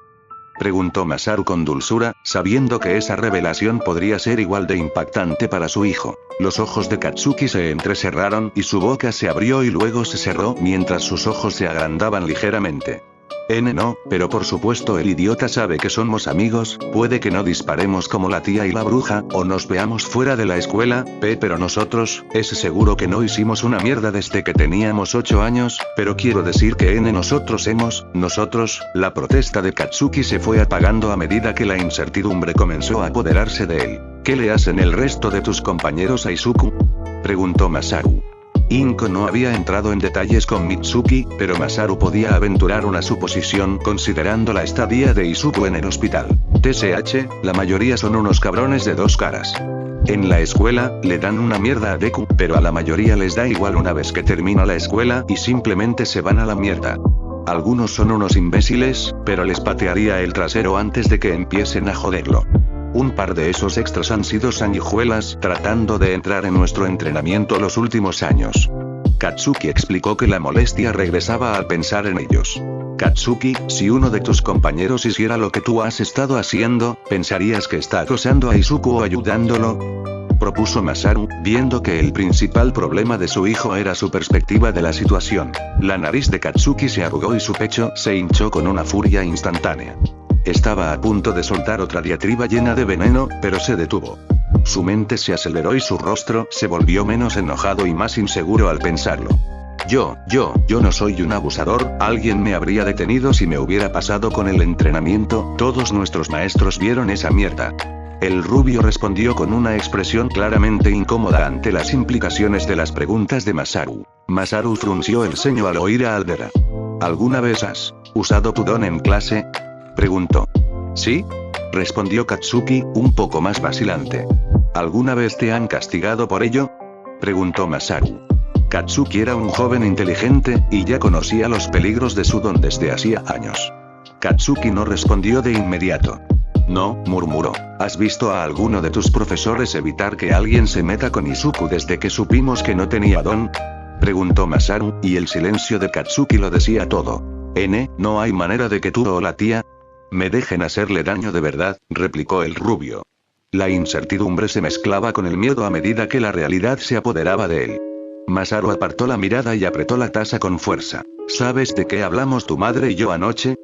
Preguntó Masaru con dulzura, sabiendo que esa revelación podría ser igual de impactante para su hijo. Los ojos de Katsuki se entrecerraron y su boca se abrió y luego se cerró mientras sus ojos se agrandaban ligeramente. No, pero por supuesto el idiota sabe que somos amigos, puede que no disparemos como la tía y la bruja, o nos veamos fuera de la escuela, pero nosotros, es seguro que no hicimos una mierda desde que teníamos 8 años, pero quiero decir que nosotros, la protesta de Katsuki se fue apagando a medida que la incertidumbre comenzó a apoderarse de él. ¿Qué le hacen el resto de tus compañeros a Izuku? Preguntó Masaru. Inko no había entrado en detalles con Mitsuki, pero Masaru podía aventurar una suposición considerando la estadía de Izuku en el hospital. TSH, la mayoría son unos cabrones de dos caras. En la escuela, le dan una mierda a Deku, pero a la mayoría les da igual una vez que termina la escuela y simplemente se van a la mierda. Algunos son unos imbéciles, pero les patearía el trasero antes de que empiecen a joderlo. Un par de esos extras han sido sanguijuelas tratando de entrar en nuestro entrenamiento los últimos años. Katsuki explicó que la molestia regresaba al pensar en ellos. Katsuki, si uno de tus compañeros hiciera lo que tú has estado haciendo, ¿pensarías que está acosando a Izuku o ayudándolo? Propuso Masaru, viendo que el principal problema de su hijo era su perspectiva de la situación. La nariz de Katsuki se arrugó y su pecho se hinchó con una furia instantánea. Estaba a punto de soltar otra diatriba llena de veneno, pero se detuvo. Su mente se aceleró y su rostro se volvió menos enojado y más inseguro al pensarlo. Yo no soy un abusador, alguien me habría detenido si me hubiera pasado con el entrenamiento, todos nuestros maestros vieron esa mierda. El rubio respondió con una expresión claramente incómoda ante las implicaciones de las preguntas de Masaru. Masaru frunció el ceño al oír a Aldera. ¿Alguna vez has usado tu don en clase? Preguntó. ¿Sí? Respondió Katsuki, un poco más vacilante. ¿Alguna vez te han castigado por ello? Preguntó Masaru. Katsuki era un joven inteligente, y ya conocía los peligros de su don desde hacía años. Katsuki no respondió de inmediato. No, murmuró. ¿Has visto a alguno de tus profesores evitar que alguien se meta con Izuku desde que supimos que no tenía don? Preguntó Masaru, y el silencio de Katsuki lo decía todo. No hay manera de que tú o la tía me dejen hacerle daño de verdad, replicó el rubio. La incertidumbre se mezclaba con el miedo a medida que la realidad se apoderaba de él. Masaru apartó la mirada y apretó la taza con fuerza. ¿Sabes de qué hablamos tu madre y yo anoche?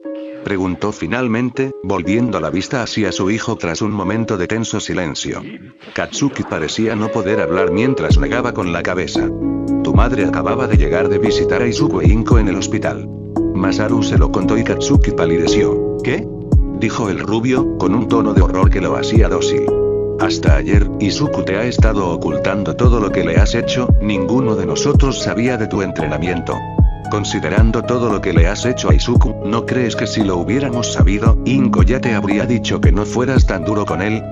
Preguntó finalmente, volviendo la vista hacia su hijo tras un momento de tenso silencio. Katsuki parecía no poder hablar mientras negaba con la cabeza. Tu madre acababa de llegar de visitar a Izuku e Inko en el hospital. Masaru se lo contó y Katsuki palideció. ¿Qué? Dijo el rubio, con un tono de horror que lo hacía dócil. Hasta ayer, Izuku te ha estado ocultando todo lo que le has hecho, ninguno de nosotros sabía de tu entrenamiento. Considerando todo lo que le has hecho a Izuku, ¿no crees que si lo hubiéramos sabido, Inko ya te habría dicho que no fueras tan duro con él?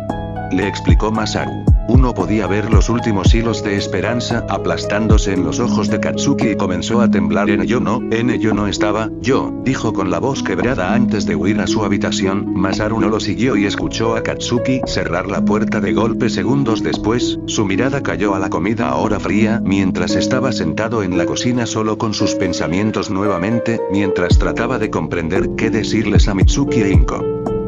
Le explicó Masaru. Uno podía ver los últimos hilos de esperanza aplastándose en los ojos de Katsuki y comenzó a temblar. Yo no estaba, dijo con la voz quebrada antes de huir a su habitación. Masaru no lo siguió y escuchó a Katsuki cerrar la puerta de golpe. Segundos después, su mirada cayó a la comida ahora fría, mientras estaba sentado en la cocina solo con sus pensamientos nuevamente, mientras trataba de comprender qué decirles a Mitsuki e Inko.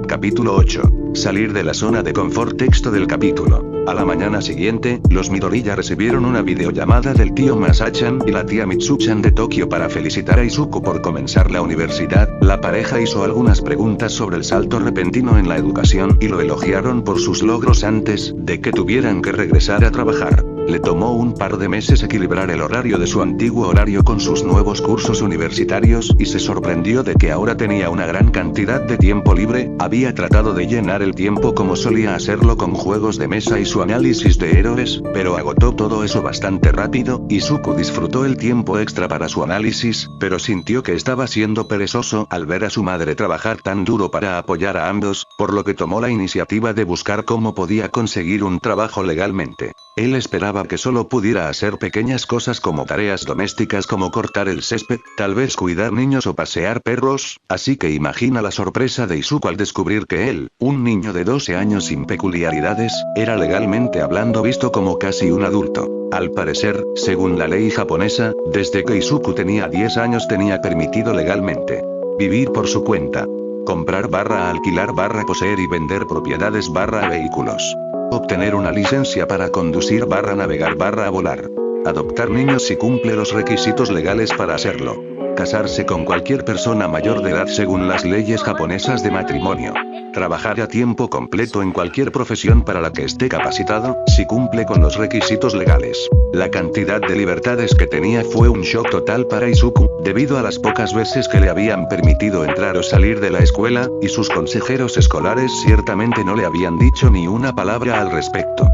Capítulo 8. Salir de la zona de confort. Texto del capítulo. A la mañana siguiente, los Midoriya recibieron una videollamada del tío Masachan y la tía Mitsuchan de Tokio para felicitar a Izuku por comenzar la universidad. La pareja hizo algunas preguntas sobre el salto repentino en la educación y lo elogiaron por sus logros antes de que tuvieran que regresar a trabajar. Le tomó un par de meses equilibrar el horario de su antiguo horario con sus nuevos cursos universitarios y se sorprendió de que ahora tenía una gran cantidad de tiempo libre. Había tratado de llenar el tiempo como solía hacerlo con juegos de mesa y su análisis de héroes, pero agotó todo eso bastante rápido. Izuku disfrutó el tiempo extra para su análisis, pero sintió que estaba siendo perezoso al ver a su madre trabajar tan duro para apoyar a ambos, por lo que tomó la iniciativa de buscar cómo podía conseguir un trabajo legalmente. Él esperaba que solo pudiera hacer pequeñas cosas como tareas domésticas como cortar el césped, tal vez cuidar niños o pasear perros, así que imagina la sorpresa de Izuku al descubrir que él, un niño de 12 años sin peculiaridades, era legalmente hablando visto como casi un adulto. Al parecer, según la ley japonesa, desde que Izuku tenía 10 años tenía permitido legalmente vivir por su cuenta, comprar alquilar poseer y vender propiedades vehículos, obtener una licencia para conducir navegar volar, adoptar niños si cumple los requisitos legales para hacerlo, casarse con cualquier persona mayor de edad según las leyes japonesas de matrimonio, trabajar a tiempo completo en cualquier profesión para la que esté capacitado, si cumple con los requisitos legales. La cantidad de libertades que tenía fue un shock total para Izuku, debido a las pocas veces que le habían permitido entrar o salir de la escuela, y sus consejeros escolares ciertamente no le habían dicho ni una palabra al respecto.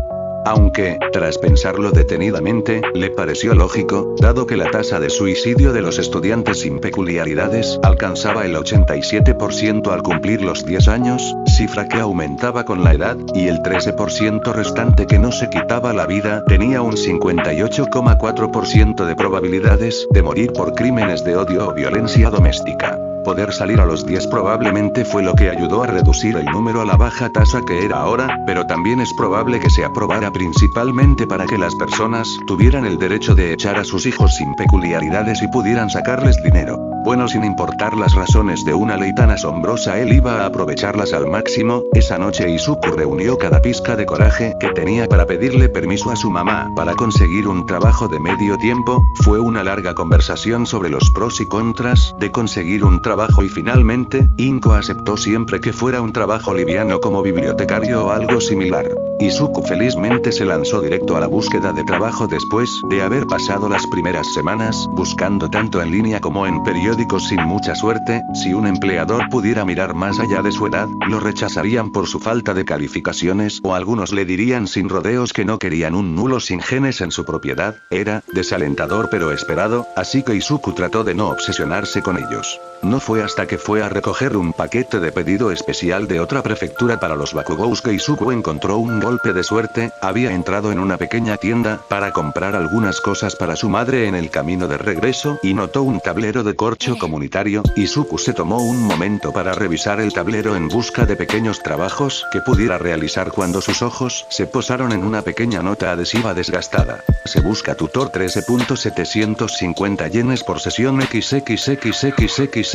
Aunque, tras pensarlo detenidamente, le pareció lógico, dado que la tasa de suicidio de los estudiantes sin peculiaridades alcanzaba el 87% al cumplir los 10 años, cifra que aumentaba con la edad, y el 13% restante que no se quitaba la vida tenía un 58,4% de probabilidades de morir por crímenes de odio o violencia doméstica. Poder salir a los 10 probablemente fue lo que ayudó a reducir el número a la baja tasa que era ahora, pero también es probable que se aprobara principalmente para que las personas tuvieran el derecho de echar a sus hijos sin peculiaridades y pudieran sacarles dinero. Bueno, sin importar las razones de una ley tan asombrosa, él iba a aprovecharlas al máximo. Esa noche Izuku reunió cada pizca de coraje que tenía para pedirle permiso a su mamá para conseguir un trabajo de medio tiempo. Fue una larga conversación sobre los pros y contras de conseguir un trabajo y finalmente, Inko aceptó siempre que fuera un trabajo liviano como bibliotecario o algo similar. Izuku felizmente se lanzó directo a la búsqueda de trabajo después de haber pasado las primeras semanas buscando tanto en línea como en periódicos sin mucha suerte. Si un empleador pudiera mirar más allá de su edad, lo rechazarían por su falta de calificaciones o algunos le dirían sin rodeos que no querían un nulo sin genes en su propiedad. Era desalentador pero esperado, así que Izuku trató de no obsesionarse con ellos. No fue hasta que fue a recoger un paquete de pedido especial de otra prefectura para los Bakugous que Izuku encontró un golpe de suerte. Había entrado en una pequeña tienda para comprar algunas cosas para su madre en el camino de regreso y notó un tablero de corcho comunitario. Izuku se tomó un momento para revisar el tablero en busca de pequeños trabajos que pudiera realizar cuando sus ojos se posaron en una pequeña nota adhesiva desgastada. Se busca tutor 13.750 yenes por sesión XXXXXXXX.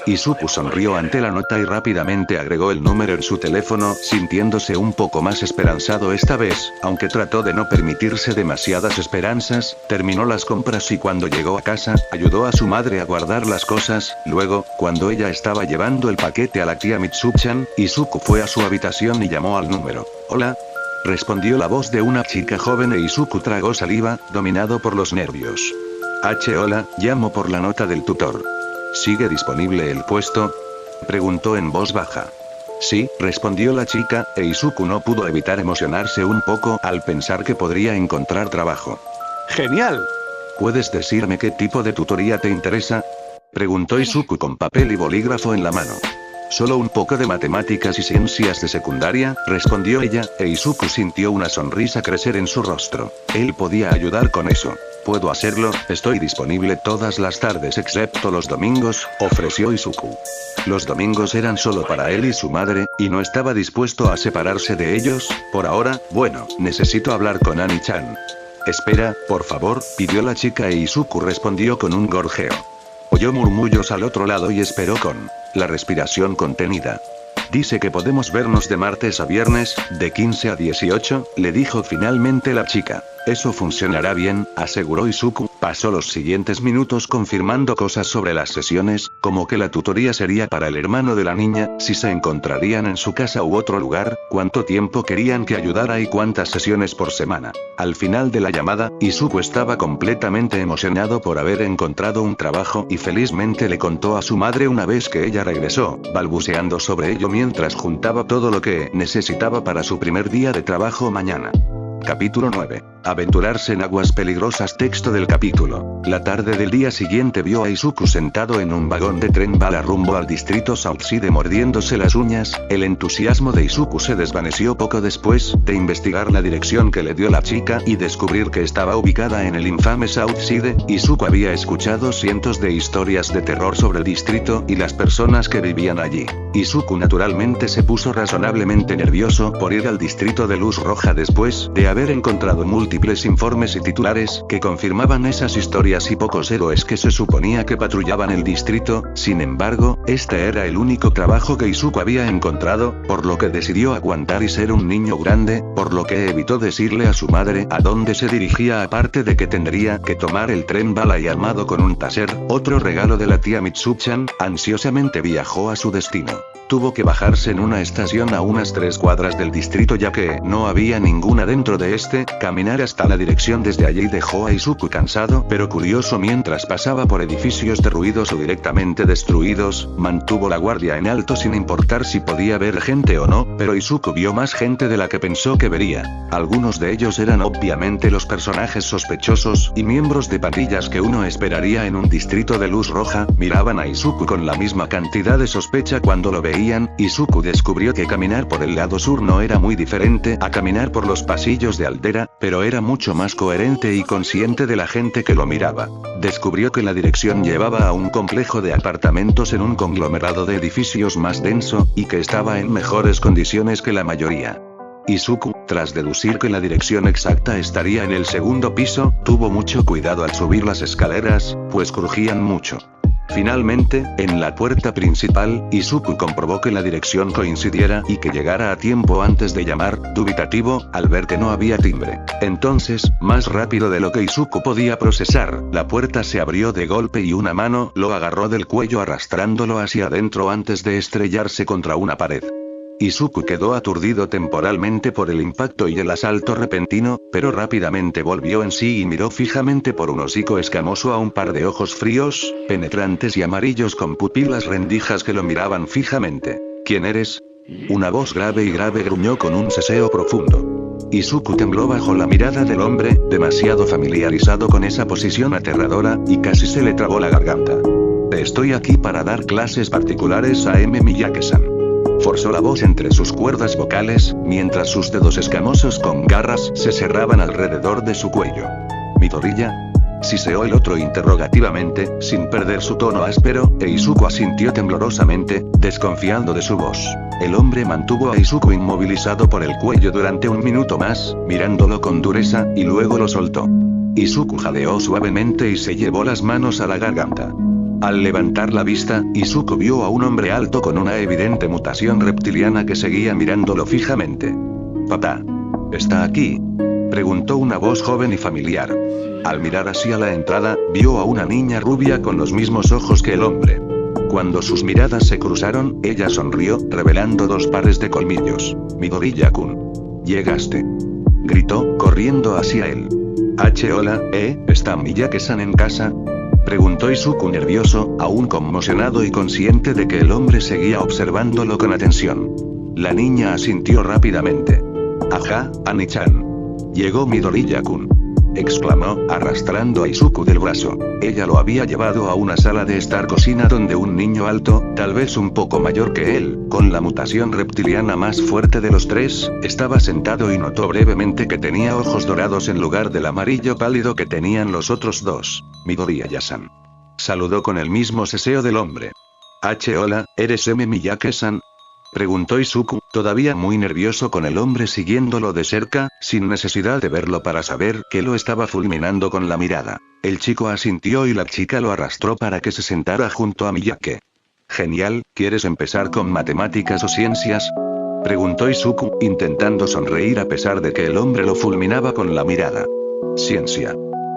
Izuku sonrió ante la nota y rápidamente agregó el número en su teléfono, sintiéndose un poco más esperanzado esta vez, aunque trató de no permitirse demasiadas esperanzas. Terminó las compras y cuando llegó a casa, ayudó a su madre a guardar las cosas. Luego, cuando ella estaba llevando el paquete a la tía Mitsuchan, Izuku fue a su habitación y llamó al número. «Hola», respondió la voz de una chica joven e Izuku tragó saliva, dominado por los nervios. Hola, llamo por la nota del tutor. ¿Sigue disponible el puesto?, preguntó en voz baja. Sí, respondió la chica, e Izuku no pudo evitar emocionarse un poco al pensar que podría encontrar trabajo. ¡Genial! ¿Puedes decirme qué tipo de tutoría te interesa? Preguntó Izuku con papel y bolígrafo en la mano. Solo un poco de matemáticas y ciencias de secundaria, respondió ella, e Izuku sintió una sonrisa crecer en su rostro. Él podía ayudar con eso. Puedo hacerlo, estoy disponible todas las tardes excepto los domingos, ofreció Izuku. Los domingos eran solo para él y su madre, y no estaba dispuesto a separarse de ellos, por ahora. Bueno, necesito hablar con Ani-chan. Espera, por favor, pidió la chica e Izuku respondió con un gorjeo. Oyó murmullos al otro lado y esperó con la respiración contenida. Dice que podemos vernos de martes a viernes, de 15 a 18, le dijo finalmente la chica. Eso funcionará bien, aseguró Izuku. Pasó los siguientes minutos confirmando cosas sobre las sesiones, como que la tutoría sería para el hermano de la niña, si se encontrarían en su casa u otro lugar, cuánto tiempo querían que ayudara y cuántas sesiones por semana. Al final de la llamada, Izuku estaba completamente emocionado por haber encontrado un trabajo y felizmente le contó a su madre una vez que ella regresó, balbuceando sobre ello mientras juntaba todo lo que necesitaba para su primer día de trabajo mañana. Capítulo 9. Aventurarse en aguas peligrosas. Texto del capítulo. La tarde del día siguiente vio a Izuku sentado en un vagón de tren bala rumbo al distrito Southside mordiéndose las uñas. El entusiasmo de Izuku se desvaneció poco después de investigar la dirección que le dio la chica y descubrir que estaba ubicada en el infame Southside. Izuku había escuchado cientos de historias de terror sobre el distrito y las personas que vivían allí. Izuku naturalmente se puso razonablemente nervioso por ir al distrito de Luz Roja después de haber encontrado múltiples informes y titulares que confirmaban esas historias y pocos héroes que se suponía que patrullaban el distrito. Sin embargo, este era el único trabajo que Izuku había encontrado, por lo que decidió aguantar y ser un niño grande, por lo que evitó decirle a su madre a dónde se dirigía aparte de que tendría que tomar el tren bala llamado con un taser, otro regalo de la tía Mitsuchan. Ansiosamente viajó a su destino. Tuvo que bajarse en una estación a unas 3 cuadras del distrito ya que no había ninguna dentro de este. Caminar hasta la dirección desde allí dejó a Izuku cansado pero curioso mientras pasaba por edificios derruidos o directamente destruidos. Mantuvo la guardia en alto sin importar si podía ver gente o no, pero Izuku vio más gente de la que pensó que vería. Algunos de ellos eran obviamente los personajes sospechosos y miembros de pandillas que uno esperaría en un distrito de Luz Roja. Miraban a Izuku con la misma cantidad de sospecha cuando lo veían. Izuku descubrió que caminar por el lado sur no era muy diferente a caminar por los pasillos de Aldera, pero era mucho más coherente y consciente de la gente que lo miraba. Descubrió que la dirección llevaba a un complejo de apartamentos en un conglomerado de edificios más denso, y que estaba en mejores condiciones que la mayoría. Izuku, tras deducir que la dirección exacta estaría en el segundo piso, tuvo mucho cuidado al subir las escaleras, pues crujían mucho. Finalmente, en la puerta principal, Izuku comprobó que la dirección coincidiera y que llegara a tiempo antes de llamar, dubitativo, al ver que no había timbre. Entonces, más rápido de lo que Izuku podía procesar, la puerta se abrió de golpe y una mano lo agarró del cuello arrastrándolo hacia adentro antes de estrellarse contra una pared. Izuku quedó aturdido temporalmente por el impacto y el asalto repentino, pero rápidamente volvió en sí y miró fijamente por un hocico escamoso a un par de ojos fríos, penetrantes y amarillos con pupilas rendijas que lo miraban fijamente. ¿Quién eres? Una voz grave y grave gruñó con un seseo profundo. Izuku tembló bajo la mirada del hombre, demasiado familiarizado con esa posición aterradora, y casi se le trabó la garganta. Estoy aquí para dar clases particulares a M. Miyake-san. Forzó la voz entre sus cuerdas vocales, mientras sus dedos escamosos con garras se cerraban alrededor de su cuello. ¿Midoriya? Siseó el otro interrogativamente, sin perder su tono áspero, e Izuku asintió temblorosamente, desconfiando de su voz. El hombre mantuvo a Izuku inmovilizado por el cuello durante un minuto más, mirándolo con dureza, y luego lo soltó. Izuku jadeó suavemente y se llevó las manos a la garganta. Al levantar la vista, Izuku vio a un hombre alto con una evidente mutación reptiliana que seguía mirándolo fijamente. «Papá. ¿Está aquí?», preguntó una voz joven y familiar. Al mirar hacia la entrada, vio a una niña rubia con los mismos ojos que el hombre. Cuando sus miradas se cruzaron, ella sonrió, revelando 2 pares de colmillos. «Midoriya-kun. Llegaste», gritó, corriendo hacia él. «Hola, ¿está Miyake-san en casa?», preguntó Izuku nervioso, aún conmocionado y consciente de que el hombre seguía observándolo con atención. La niña asintió rápidamente. «Ajá, Ani-chan. Llegó Midoriya-kun. exclamó, arrastrando a Izuku del brazo. Ella lo había llevado a una sala de estar cocina donde un niño alto, tal vez un poco mayor que él, con la mutación reptiliana más fuerte de los tres, estaba sentado y notó brevemente que tenía ojos dorados en lugar del amarillo pálido que tenían los otros dos. Midoriya-san. Saludó con el mismo seseo del hombre. Hola, ¿eres Miyake-san? Preguntó Izuku, todavía muy nervioso con el hombre siguiéndolo de cerca, sin necesidad de verlo para saber que lo estaba fulminando con la mirada. El chico asintió y la chica lo arrastró para que se sentara junto a Miyake. Genial, ¿quieres empezar con matemáticas o ciencias? Preguntó Izuku, intentando sonreír a pesar de que el hombre lo fulminaba con la mirada. Ciencia.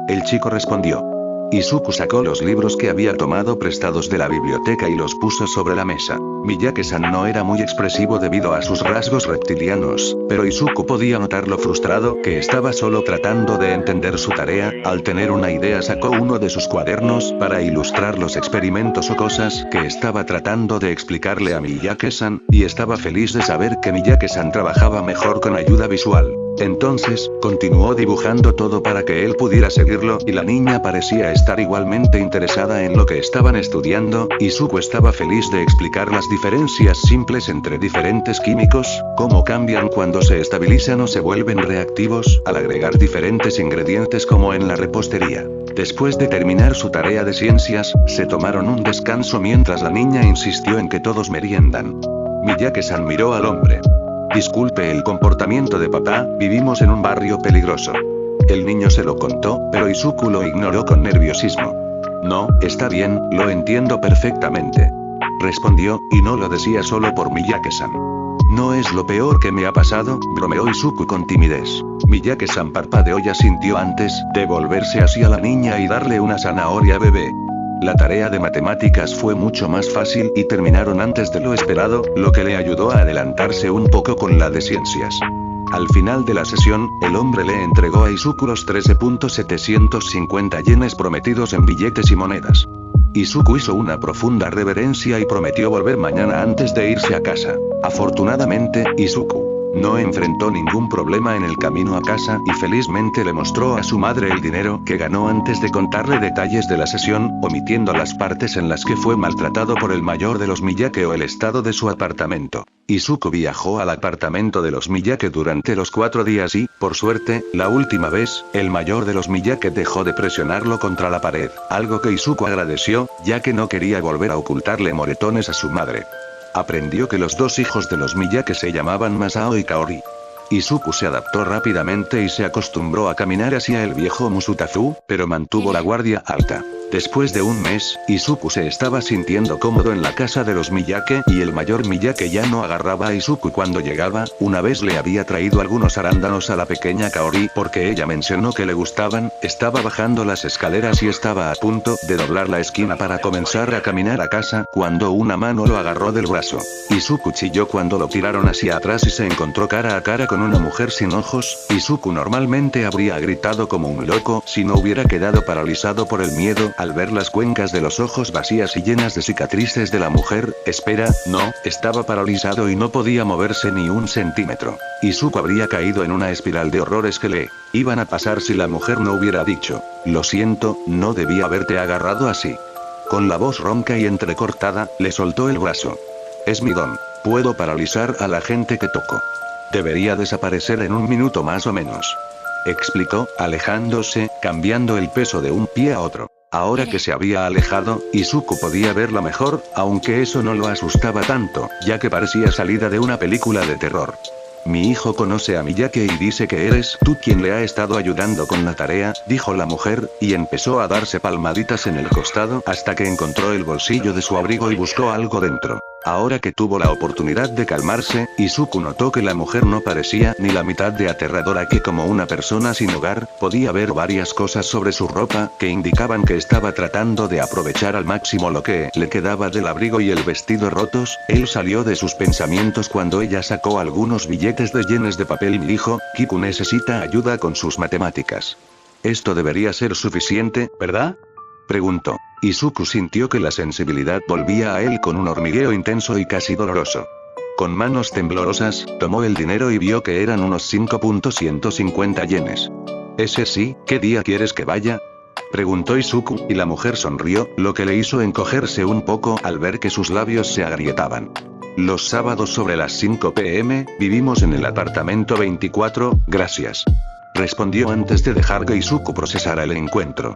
El chico respondió. Izuku sacó los libros que había tomado prestados de la biblioteca y los puso sobre la mesa. Miyake-san no era muy expresivo debido a sus rasgos reptilianos, pero Izuku podía notar lo frustrado que estaba solo tratando de entender su tarea. Al tener una idea sacó uno de sus cuadernos para ilustrar los experimentos o cosas que estaba tratando de explicarle a Miyake-san, y estaba feliz de saber que Miyake-san trabajaba mejor con ayuda visual. Entonces, continuó dibujando todo para que él pudiera seguirlo y la niña parecía estar igualmente interesada en lo que estaban estudiando. Izuku estaba feliz de explicar las diferencias simples entre diferentes químicos, cómo cambian cuando se estabilizan o se vuelven reactivos al agregar diferentes ingredientes como en la repostería. Después de terminar su tarea de ciencias, se tomaron un descanso mientras la niña insistió en que todos meriendan. Miyake-san miró al hombre. Disculpe el comportamiento de papá, vivimos en un barrio peligroso. El niño se lo contó, pero Izuku lo ignoró con nerviosismo. No, está bien, lo entiendo perfectamente. Respondió, y no lo decía solo por Miyake-san. No es lo peor que me ha pasado, bromeó Izuku con timidez. Miyake-san parpadeó y asintió antes de volverse hacia la niña y darle una zanahoria bebé. La tarea de matemáticas fue mucho más fácil y terminaron antes de lo esperado, lo que le ayudó a adelantarse un poco con la de ciencias. Al final de la sesión, el hombre le entregó a Izuku los 13.750 yenes prometidos en billetes y monedas. Izuku hizo una profunda reverencia y prometió volver mañana antes de irse a casa. Afortunadamente, Izuku no enfrentó ningún problema en el camino a casa y felizmente le mostró a su madre el dinero que ganó antes de contarle detalles de la sesión, omitiendo las partes en las que fue maltratado por el mayor de los Miyake o el estado de su apartamento. Izuku viajó al apartamento de los Miyake durante los 4 días y, por suerte, la última vez, el mayor de los Miyake dejó de presionarlo contra la pared, algo que Izuku agradeció, ya que no quería volver a ocultarle moretones a su madre. Aprendió que los dos hijos de los Miyake se llamaban Masao y Kaori. Izuku se adaptó rápidamente y se acostumbró a caminar hacia el viejo Musutafu, pero mantuvo la guardia alta. Después de un mes, Izuku se estaba sintiendo cómodo en la casa de los Miyake y el mayor Miyake ya no agarraba a Izuku cuando llegaba. Una vez le había traído algunos arándanos a la pequeña Kaori porque ella mencionó que le gustaban. Estaba bajando las escaleras y estaba a punto de doblar la esquina para comenzar a caminar a casa cuando una mano lo agarró del brazo. Izuku chilló cuando lo tiraron hacia atrás y se encontró cara a cara con una mujer sin ojos. Izuku normalmente habría gritado como un loco si no hubiera quedado paralizado por el miedo al ver las cuencas de los ojos vacías y llenas de cicatrices de la mujer. Espera, no, estaba paralizado y no podía moverse ni un centímetro. Izuku habría caído en una espiral de horrores que le iban a pasar si la mujer no hubiera dicho: lo siento, no debía haberte agarrado así. Con la voz ronca y entrecortada, le soltó el brazo. Es mi don. Puedo paralizar a la gente que toco. Debería desaparecer en un minuto más o menos. Explicó, alejándose, cambiando el peso de un pie a otro. Ahora que se había alejado, Izuku podía verla mejor, aunque eso no lo asustaba tanto, ya que parecía salida de una película de terror. Mi hijo conoce a Miyake y dice que eres tú quien le ha estado ayudando con la tarea, dijo la mujer, y empezó a darse palmaditas en el costado hasta que encontró el bolsillo de su abrigo y buscó algo dentro. Ahora que tuvo la oportunidad de calmarse, Izuku notó que la mujer no parecía ni la mitad de aterradora que como una persona sin hogar. Podía ver varias cosas sobre su ropa que indicaban que estaba tratando de aprovechar al máximo lo que le quedaba del abrigo y el vestido rotos. Él salió de sus pensamientos cuando ella sacó algunos billetes de yenes de papel y dijo: Kiku necesita ayuda con sus matemáticas. Esto debería ser suficiente, ¿verdad? Preguntó. Izuku sintió que la sensibilidad volvía a él con un hormigueo intenso y casi doloroso. Con manos temblorosas, tomó el dinero y vio que eran unos 5.150 yenes. Ese sí, ¿qué día quieres que vaya? Preguntó Izuku, y la mujer sonrió, lo que le hizo encogerse un poco al ver que sus labios se agrietaban. Los sábados sobre las 5 p.m., vivimos en el apartamento 24, gracias. Respondió antes de dejar que Izuku procesara el encuentro.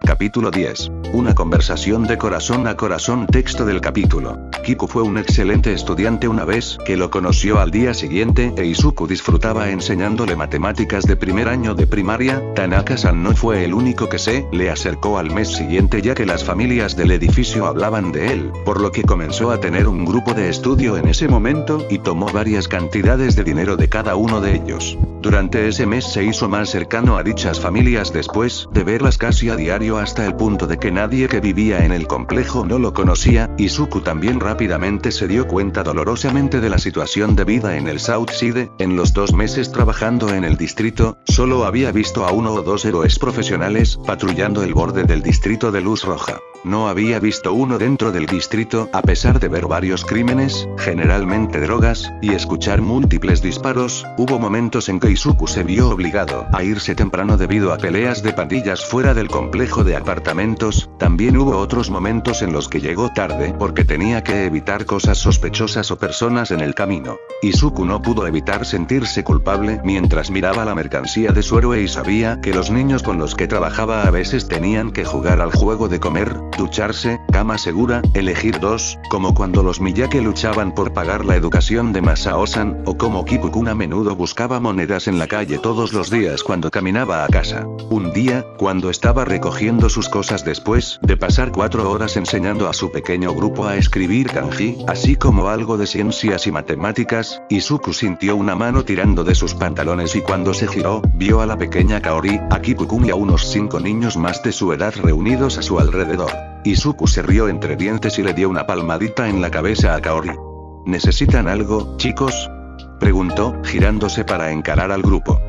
Capítulo 10. Una conversación de corazón a corazón. Texto del capítulo. Kiku fue un excelente estudiante una vez que lo conoció al día siguiente e Izuku disfrutaba enseñándole matemáticas de primer año de primaria. Tanaka-san no fue el único que se le acercó al mes siguiente ya que las familias del edificio hablaban de él, por lo que comenzó a tener un grupo de estudio en ese momento y tomó varias cantidades de dinero de cada uno de ellos. Durante ese mes se hizo más cercano a dichas familias después de verlas casi a diario hasta el punto de que nadie que vivía en el complejo no lo conocía. Izuku también rápidamente se dio cuenta dolorosamente de la situación de vida en el South Side. En los 2 meses trabajando en el distrito, solo había visto a 1 o 2 héroes profesionales patrullando el borde del distrito de luz roja. No había visto uno dentro del distrito, a pesar de ver varios crímenes, generalmente drogas, y escuchar múltiples disparos. Hubo momentos en que Izuku se vio obligado a irse temprano debido a peleas de pandillas fuera del complejo de apartamentos. También hubo otros momentos en los que llegó tarde porque tenía que evitar cosas sospechosas o personas en el camino. Izuku no pudo evitar sentirse culpable mientras miraba la mercancía de su héroe y sabía que los niños con los que trabajaba a veces tenían que jugar al juego de comer, ducharse, cama segura, elegir 2, como cuando los Miyake luchaban por pagar la educación de Masao-san, o como Kiku-kun a menudo buscaba monedas en la calle todos los días cuando caminaba a casa. Un día, cuando estaba recogiendo sus cosas después de pasar 4 horas enseñando a su pequeño grupo a escribir kanji, así como algo de ciencias y matemáticas, Izuku sintió una mano tirando de sus pantalones y cuando se giró, vio a la pequeña Kaori, a Kiku-kun y a unos 5 niños más de su edad reunidos a su alrededor. Izuku se rió entre dientes y le dio una palmadita en la cabeza a Kaori. ¿Necesitan algo, chicos?, preguntó, girándose para encarar al grupo.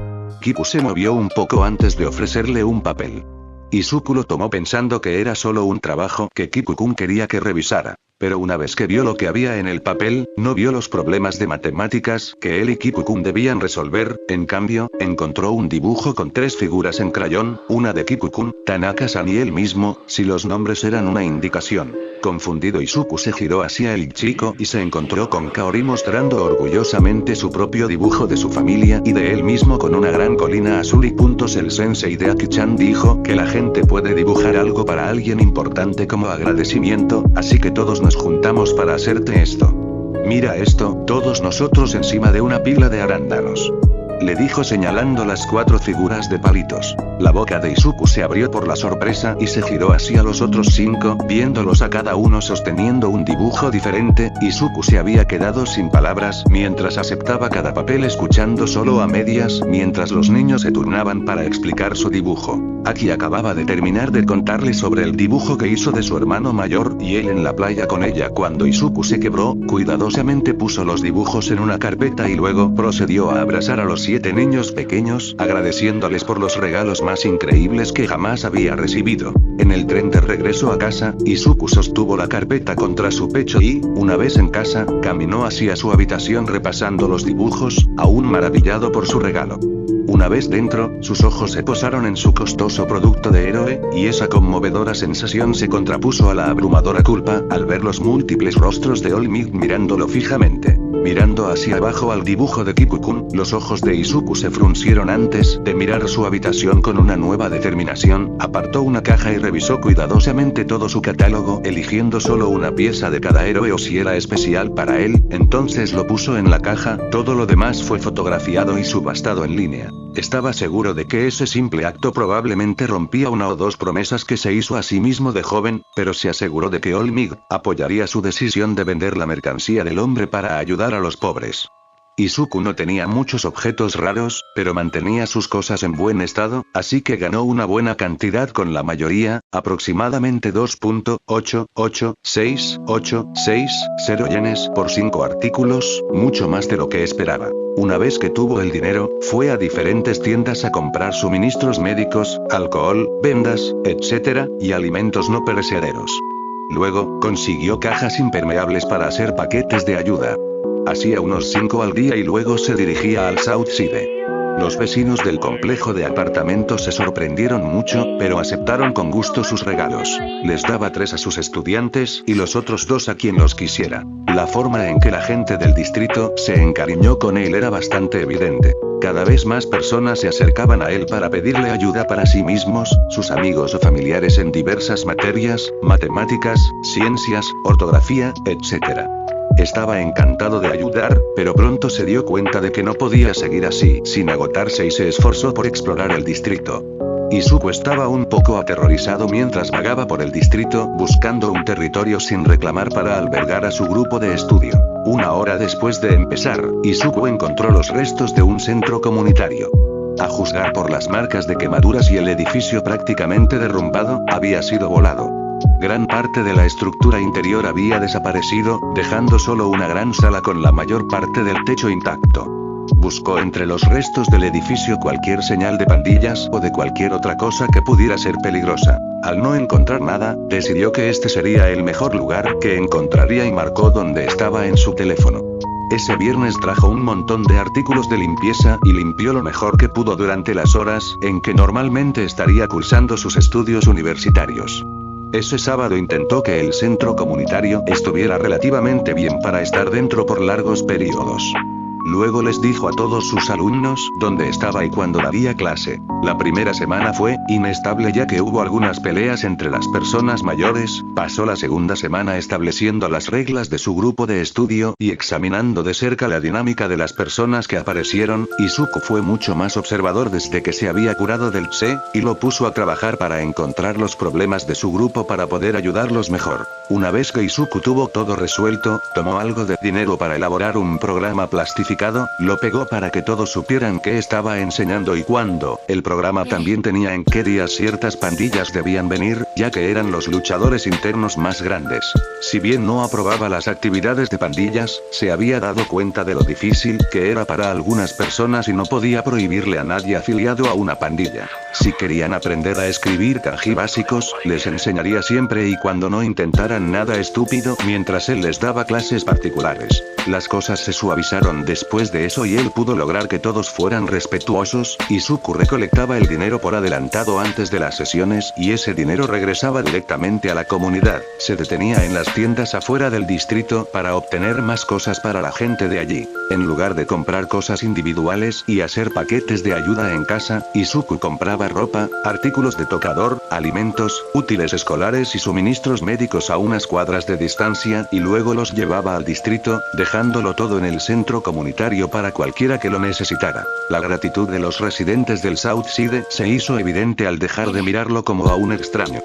Kiku se movió un poco antes de ofrecerle un papel. Izuku lo tomó pensando que era solo un trabajo que Kiku-kun quería que revisara. Pero una vez que vio lo que había en el papel, no vio los problemas de matemáticas que él y Kiku-kun debían resolver. En cambio, encontró un dibujo con 3 figuras en crayón, una de Kiku-kun, Tanaka-san y él mismo, si los nombres eran una indicación. Confundido, Izuku se giró hacia el chico y se encontró con Kaori mostrando orgullosamente su propio dibujo de su familia y de él mismo con una gran colina azul y puntos. El sensei de Aki-chan dijo que la gente puede dibujar algo para alguien importante como agradecimiento, así que todos nos juntamos para hacerte esto. Mira esto, todos nosotros encima de una pila de arándanos, le dijo señalando las 4 figuras de palitos. La boca de Izuku se abrió por la sorpresa y se giró hacia los otros 5, viéndolos a cada uno sosteniendo un dibujo diferente. Izuku se había quedado sin palabras mientras aceptaba cada papel, escuchando solo a medias mientras los niños se turnaban para explicar su dibujo. Aki acababa de terminar de contarle sobre el dibujo que hizo de su hermano mayor y él en la playa con ella cuando Izuku se quebró. Cuidadosamente puso los dibujos en una carpeta y luego procedió a abrazar a los 7 niños pequeños, agradeciéndoles por los regalos más increíbles que jamás había recibido. En el tren de regreso a casa, Izuku sostuvo la carpeta contra su pecho y, una vez en casa, caminó hacia su habitación repasando los dibujos, aún maravillado por su regalo. Una vez dentro, sus ojos se posaron en su costoso producto de héroe, y esa conmovedora sensación se contrapuso a la abrumadora culpa al ver los múltiples rostros de All Might mirándolo fijamente. Mirando hacia abajo al dibujo de Kiku-kun, los ojos de Izuku se fruncieron antes de mirar su habitación con una nueva determinación. Apartó una caja y revisó cuidadosamente todo su catálogo, eligiendo solo una pieza de cada héroe o si era especial para él, entonces lo puso en la caja. Todo lo demás fue fotografiado y subastado en línea. Estaba seguro de que ese simple acto probablemente rompía 1 o 2 promesas que se hizo a sí mismo de joven, pero se aseguró de que All Might apoyaría su decisión de vender la mercancía del hombre para ayudar a los pobres. Izuku no tenía muchos objetos raros, pero mantenía sus cosas en buen estado, así que ganó una buena cantidad con la mayoría, aproximadamente 2.88680 yenes por 5 artículos, mucho más de lo que esperaba. Una vez que tuvo el dinero, fue a diferentes tiendas a comprar suministros médicos, alcohol, vendas, etc., y alimentos no perecederos. Luego, consiguió cajas impermeables para hacer paquetes de ayuda. Hacía unos 5 al día y luego se dirigía al South Side. Los vecinos del complejo de apartamentos se sorprendieron mucho, pero aceptaron con gusto sus regalos. Les daba 3 a sus estudiantes y los otros 2 a quien los quisiera. La forma en que la gente del distrito se encariñó con él era bastante evidente. Cada vez más personas se acercaban a él para pedirle ayuda para sí mismos, sus amigos o familiares en diversas materias, matemáticas, ciencias, ortografía, etc. Estaba encantado de ayudar, pero pronto se dio cuenta de que no podía seguir así sin agotarse y se esforzó por explorar el distrito. Izuku estaba un poco aterrorizado mientras vagaba por el distrito buscando un territorio sin reclamar para albergar a su grupo de estudio. 1 hora después de empezar, Izuku encontró los restos de un centro comunitario. A juzgar por las marcas de quemaduras y el edificio prácticamente derrumbado, había sido volado. Gran parte de la estructura interior había desaparecido, dejando solo una gran sala con la mayor parte del techo intacto. Buscó entre los restos del edificio cualquier señal de pandillas o de cualquier otra cosa que pudiera ser peligrosa. Al no encontrar nada, decidió que este sería el mejor lugar que encontraría y marcó donde estaba en su teléfono. Ese viernes trajo un montón de artículos de limpieza y limpió lo mejor que pudo durante las horas en que normalmente estaría cursando sus estudios universitarios. Ese sábado intentó que el centro comunitario estuviera relativamente bien para estar dentro por largos periodos. Luego les dijo a todos sus alumnos dónde estaba y cuándo daría clase. La primera semana fue inestable ya que hubo algunas peleas entre las personas mayores. Pasó la segunda semana estableciendo las reglas de su grupo de estudio y examinando de cerca la dinámica de las personas que aparecieron. Izuku fue mucho más observador desde que se había curado del C, y lo puso a trabajar para encontrar los problemas de su grupo para poder ayudarlos mejor. Una vez que Izuku tuvo todo resuelto, tomó algo de dinero para elaborar un programa plastificado, lo pegó para que todos supieran qué estaba enseñando y cuándo. El programa también tenía en qué días ciertas pandillas debían venir, ya que eran los luchadores internos más grandes. Si bien no aprobaba las actividades de pandillas, se había dado cuenta de lo difícil que era para algunas personas y no podía prohibirle a nadie afiliado a una pandilla. Si querían aprender a escribir kanji básicos, les enseñaría siempre y cuando no intentaran nada estúpido mientras él les daba clases particulares. Las cosas se suavizaron después de eso y él pudo lograr que todos fueran respetuosos. Izuku recolectaba el dinero por adelantado antes de las sesiones y ese dinero regresaba directamente a la comunidad. Se detenía en las tiendas afuera del distrito para obtener más cosas para la gente de allí. En lugar de comprar cosas individuales y hacer paquetes de ayuda en casa, Izuku compraba ropa, artículos de tocador, alimentos, útiles escolares y suministros médicos a unas cuadras de distancia y luego los llevaba al distrito, dejándolo todo en el centro comunitario para cualquiera que lo necesitara. La gratitud de los residentes del Southside se hizo evidente al dejar de mirarlo como a un extraño.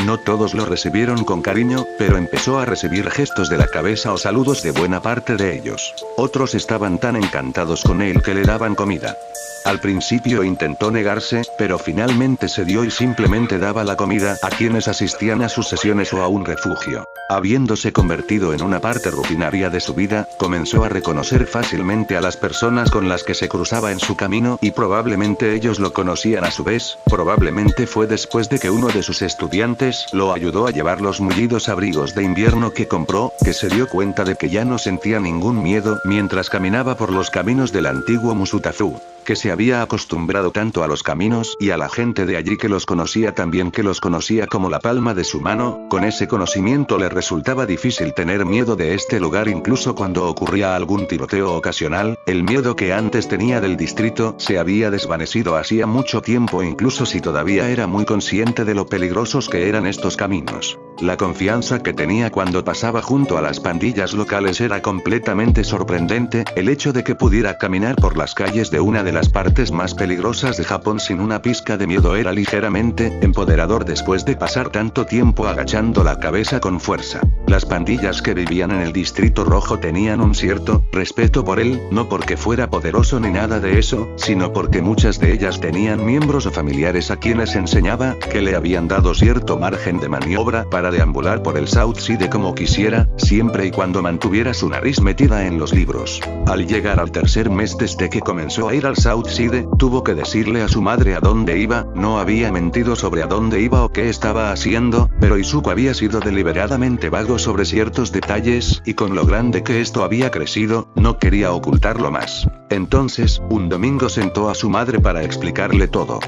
No todos lo recibieron con cariño, pero empezó a recibir gestos de la cabeza o saludos de buena parte de ellos. Otros estaban tan encantados con él que le daban comida. Al principio intentó negarse, pero finalmente cedió y simplemente daba la comida a quienes asistían a sus sesiones o a un refugio. Habiéndose convertido en una parte rutinaria de su vida, comenzó a reconocer fácilmente a las personas con las que se cruzaba en su camino y probablemente ellos lo conocían a su vez. Probablemente fue después de que uno de sus estudiantes lo ayudó a llevar los mullidos abrigos de invierno que compró, que se dio cuenta de que ya no sentía ningún miedo mientras caminaba por los caminos del antiguo Musutazu. Que se había acostumbrado tanto a los caminos y a la gente de allí que los conocía tan bien que los conocía como la palma de su mano. Con ese conocimiento le resultaba difícil tener miedo de este lugar incluso cuando ocurría algún tiroteo ocasional. El miedo que antes tenía del distrito se había desvanecido hacía mucho tiempo incluso si todavía era muy consciente de lo peligrosos que eran estos caminos. La confianza que tenía cuando pasaba junto a las pandillas locales era completamente sorprendente. El hecho de que pudiera caminar por las calles de una de las partes más peligrosas de Japón sin una pizca de miedo era ligeramente empoderador después de pasar tanto tiempo agachando la cabeza con fuerza. Las pandillas que vivían en el Distrito Rojo tenían un cierto respeto por él, no porque fuera poderoso ni nada de eso, sino porque muchas de ellas tenían miembros o familiares a quienes enseñaba, que le habían dado cierto margen de maniobra para deambular por el Southside como quisiera, siempre y cuando mantuviera su nariz metida en los libros. Al llegar al tercer mes desde que comenzó a ir al Southside, tuvo que decirle a su madre a dónde iba. No había mentido sobre a dónde iba o qué estaba haciendo, pero Izuku había sido deliberadamente vago sobre ciertos detalles, y con lo grande que esto había crecido, no quería ocultarlo más. Entonces, un domingo sentó a su madre para explicarle todo.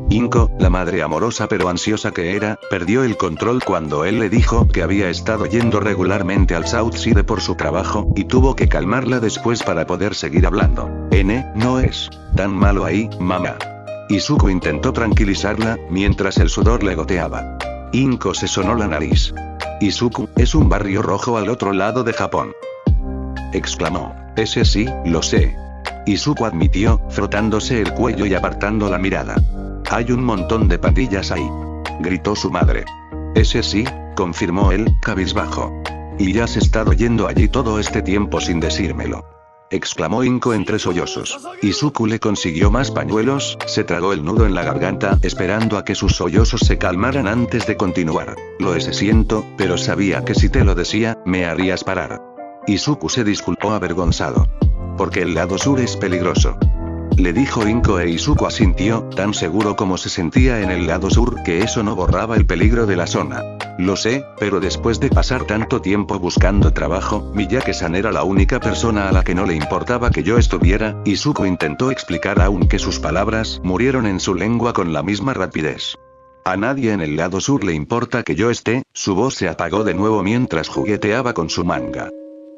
Inko, la madre amorosa pero ansiosa que era, perdió el control cuando él le dijo que había estado yendo regularmente al Southside por su trabajo, y tuvo que calmarla después para poder seguir hablando. No es tan malo ahí, mamá. Izuku intentó tranquilizarla, mientras el sudor le goteaba. Inko se sonó la nariz. Izuku, es un barrio rojo al otro lado de Japón. Exclamó. Ese sí, lo sé. Izuku admitió, frotándose el cuello y apartando la mirada. Hay un montón de pandillas ahí. Gritó su madre. Ese sí, confirmó él, cabizbajo. Y ya has estado yendo allí todo este tiempo sin decírmelo. Exclamó Inko entre sollozos. Izuku le consiguió más pañuelos, se tragó el nudo en la garganta, esperando a que sus sollozos se calmaran antes de continuar. Lo siento, pero sabía que si te lo decía, me harías parar. Izuku se disculpó avergonzado. Porque el lado sur es peligroso. Le dijo Inko e Izuku asintió, tan seguro como se sentía en el lado sur que eso no borraba el peligro de la zona. Lo sé, pero después de pasar tanto tiempo buscando trabajo, Miyake-san era la única persona a la que no le importaba que yo estuviera. Izuku intentó explicar aunque sus palabras murieron en su lengua con la misma rapidez. A nadie en el lado sur le importa que yo esté. Su voz se apagó de nuevo mientras jugueteaba con su manga.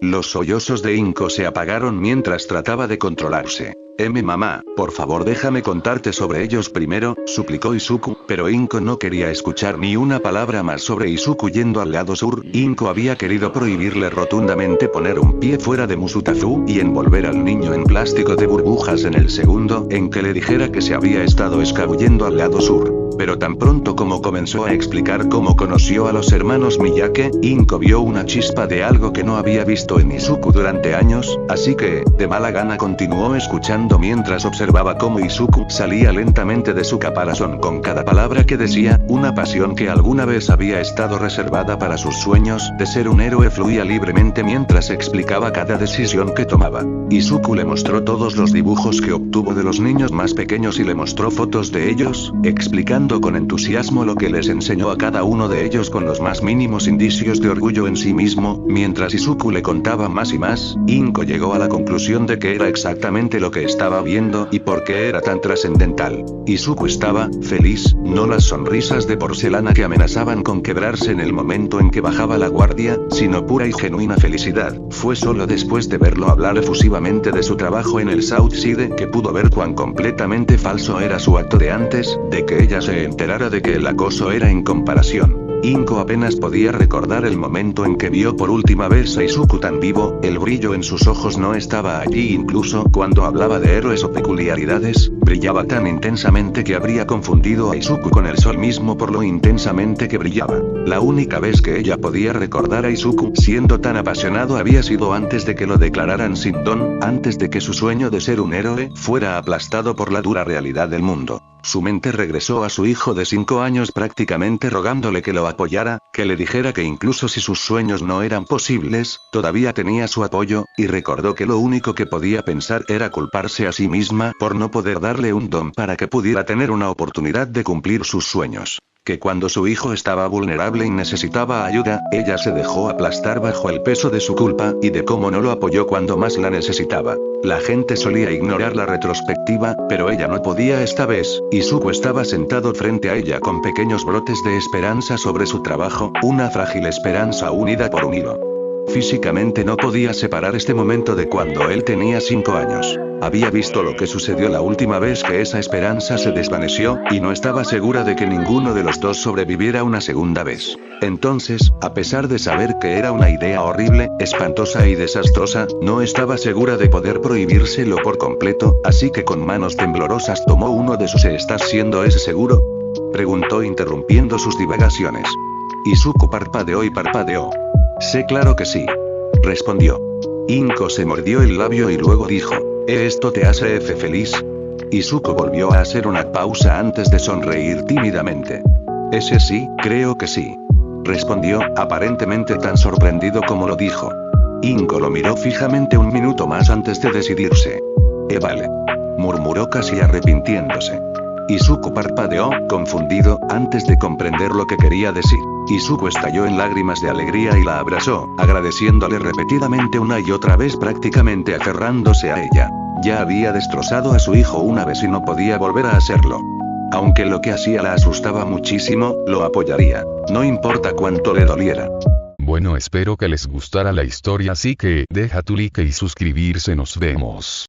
Los sollozos de Inko se apagaron mientras trataba de controlarse. Mamá, por favor déjame contarte sobre ellos primero, suplicó Izuku, pero Inko no quería escuchar ni una palabra más sobre Izuku yendo al lado sur. Inko había querido prohibirle rotundamente poner un pie fuera de Musutazu y envolver al niño en plástico de burbujas en el segundo en que le dijera que se había estado escabullendo al lado sur. Pero tan pronto como comenzó a explicar cómo conoció a los hermanos Miyake, Inko vio una chispa de algo que no había visto en Izuku durante años, así que, de mala gana continuó escuchando mientras observaba cómo Izuku salía lentamente de su caparazón con cada palabra que decía. Una pasión que alguna vez había estado reservada para sus sueños de ser un héroe fluía libremente mientras explicaba cada decisión que tomaba. Izuku le mostró todos los dibujos que obtuvo de los niños más pequeños y le mostró fotos de ellos, explicando con entusiasmo lo que les enseñó a cada uno de ellos con los más mínimos indicios de orgullo en sí mismo. Mientras Izuku le contaba más y más, Inko llegó a la conclusión de que era exactamente lo que estaba viendo y por qué era tan trascendental. Izuku estaba feliz, no las sonrisas de porcelana que amenazaban con quebrarse en el momento en que bajaba la guardia, sino pura y genuina felicidad. Fue solo después de verlo hablar efusivamente de su trabajo en el Southside que pudo ver cuán completamente falso era su acto de antes de que ella se enterara de que el acoso era en comparación. Inko apenas podía recordar el momento en que vio por última vez a Izuku tan vivo. El brillo en sus ojos no estaba allí incluso cuando hablaba de héroes o peculiaridades, brillaba tan intensamente que habría confundido a Izuku con el sol mismo por lo intensamente que brillaba. La única vez que ella podía recordar a Izuku siendo tan apasionado había sido antes de que lo declararan sin don, antes de que su sueño de ser un héroe fuera aplastado por la dura realidad del mundo. Su mente regresó a su hijo de 5 años prácticamente rogándole que lo apoyara, que le dijera que incluso si sus sueños no eran posibles, todavía tenía su apoyo, y recordó que lo único que podía pensar era culparse a sí misma por no poder darle un don para que pudiera tener una oportunidad de cumplir sus sueños. Que cuando su hijo estaba vulnerable y necesitaba ayuda, ella se dejó aplastar bajo el peso de su culpa, y de cómo no lo apoyó cuando más la necesitaba. La gente solía ignorar la retrospectiva, pero ella no podía esta vez. Izuku estaba sentado frente a ella con pequeños brotes de esperanza sobre su trabajo, una frágil esperanza unida por un hilo. Físicamente no podía separar este momento de cuando él tenía 5 años. Había visto lo que sucedió la última vez que esa esperanza se desvaneció, y no estaba segura de que ninguno de los dos sobreviviera una segunda vez. Entonces, a pesar de saber que era una idea horrible, espantosa y desastrosa, no estaba segura de poder prohibírselo por completo, así que con manos temblorosas tomó uno de sus ¿estás siendo ese seguro?, preguntó interrumpiendo sus divagaciones. Izuku parpadeó y parpadeó. Sé claro que sí, respondió. Inko se mordió el labio y luego dijo, ¿esto te hace feliz? Izuku volvió a hacer una pausa antes de sonreír tímidamente. Ese sí, creo que sí, respondió, aparentemente tan sorprendido como lo dijo. Inko lo miró fijamente un minuto más antes de decidirse. Vale. murmuró casi arrepintiéndose. Izuku parpadeó, confundido, antes de comprender lo que quería decir. Izuku estalló en lágrimas de alegría y la abrazó, agradeciéndole repetidamente una y otra vez, prácticamente aferrándose a ella. Ya había destrozado a su hijo una vez y no podía volver a hacerlo. Aunque lo que hacía la asustaba muchísimo, lo apoyaría. No importa cuánto le doliera. Bueno, espero que les gustara la historia, así que deja tu like y suscribirse, nos vemos.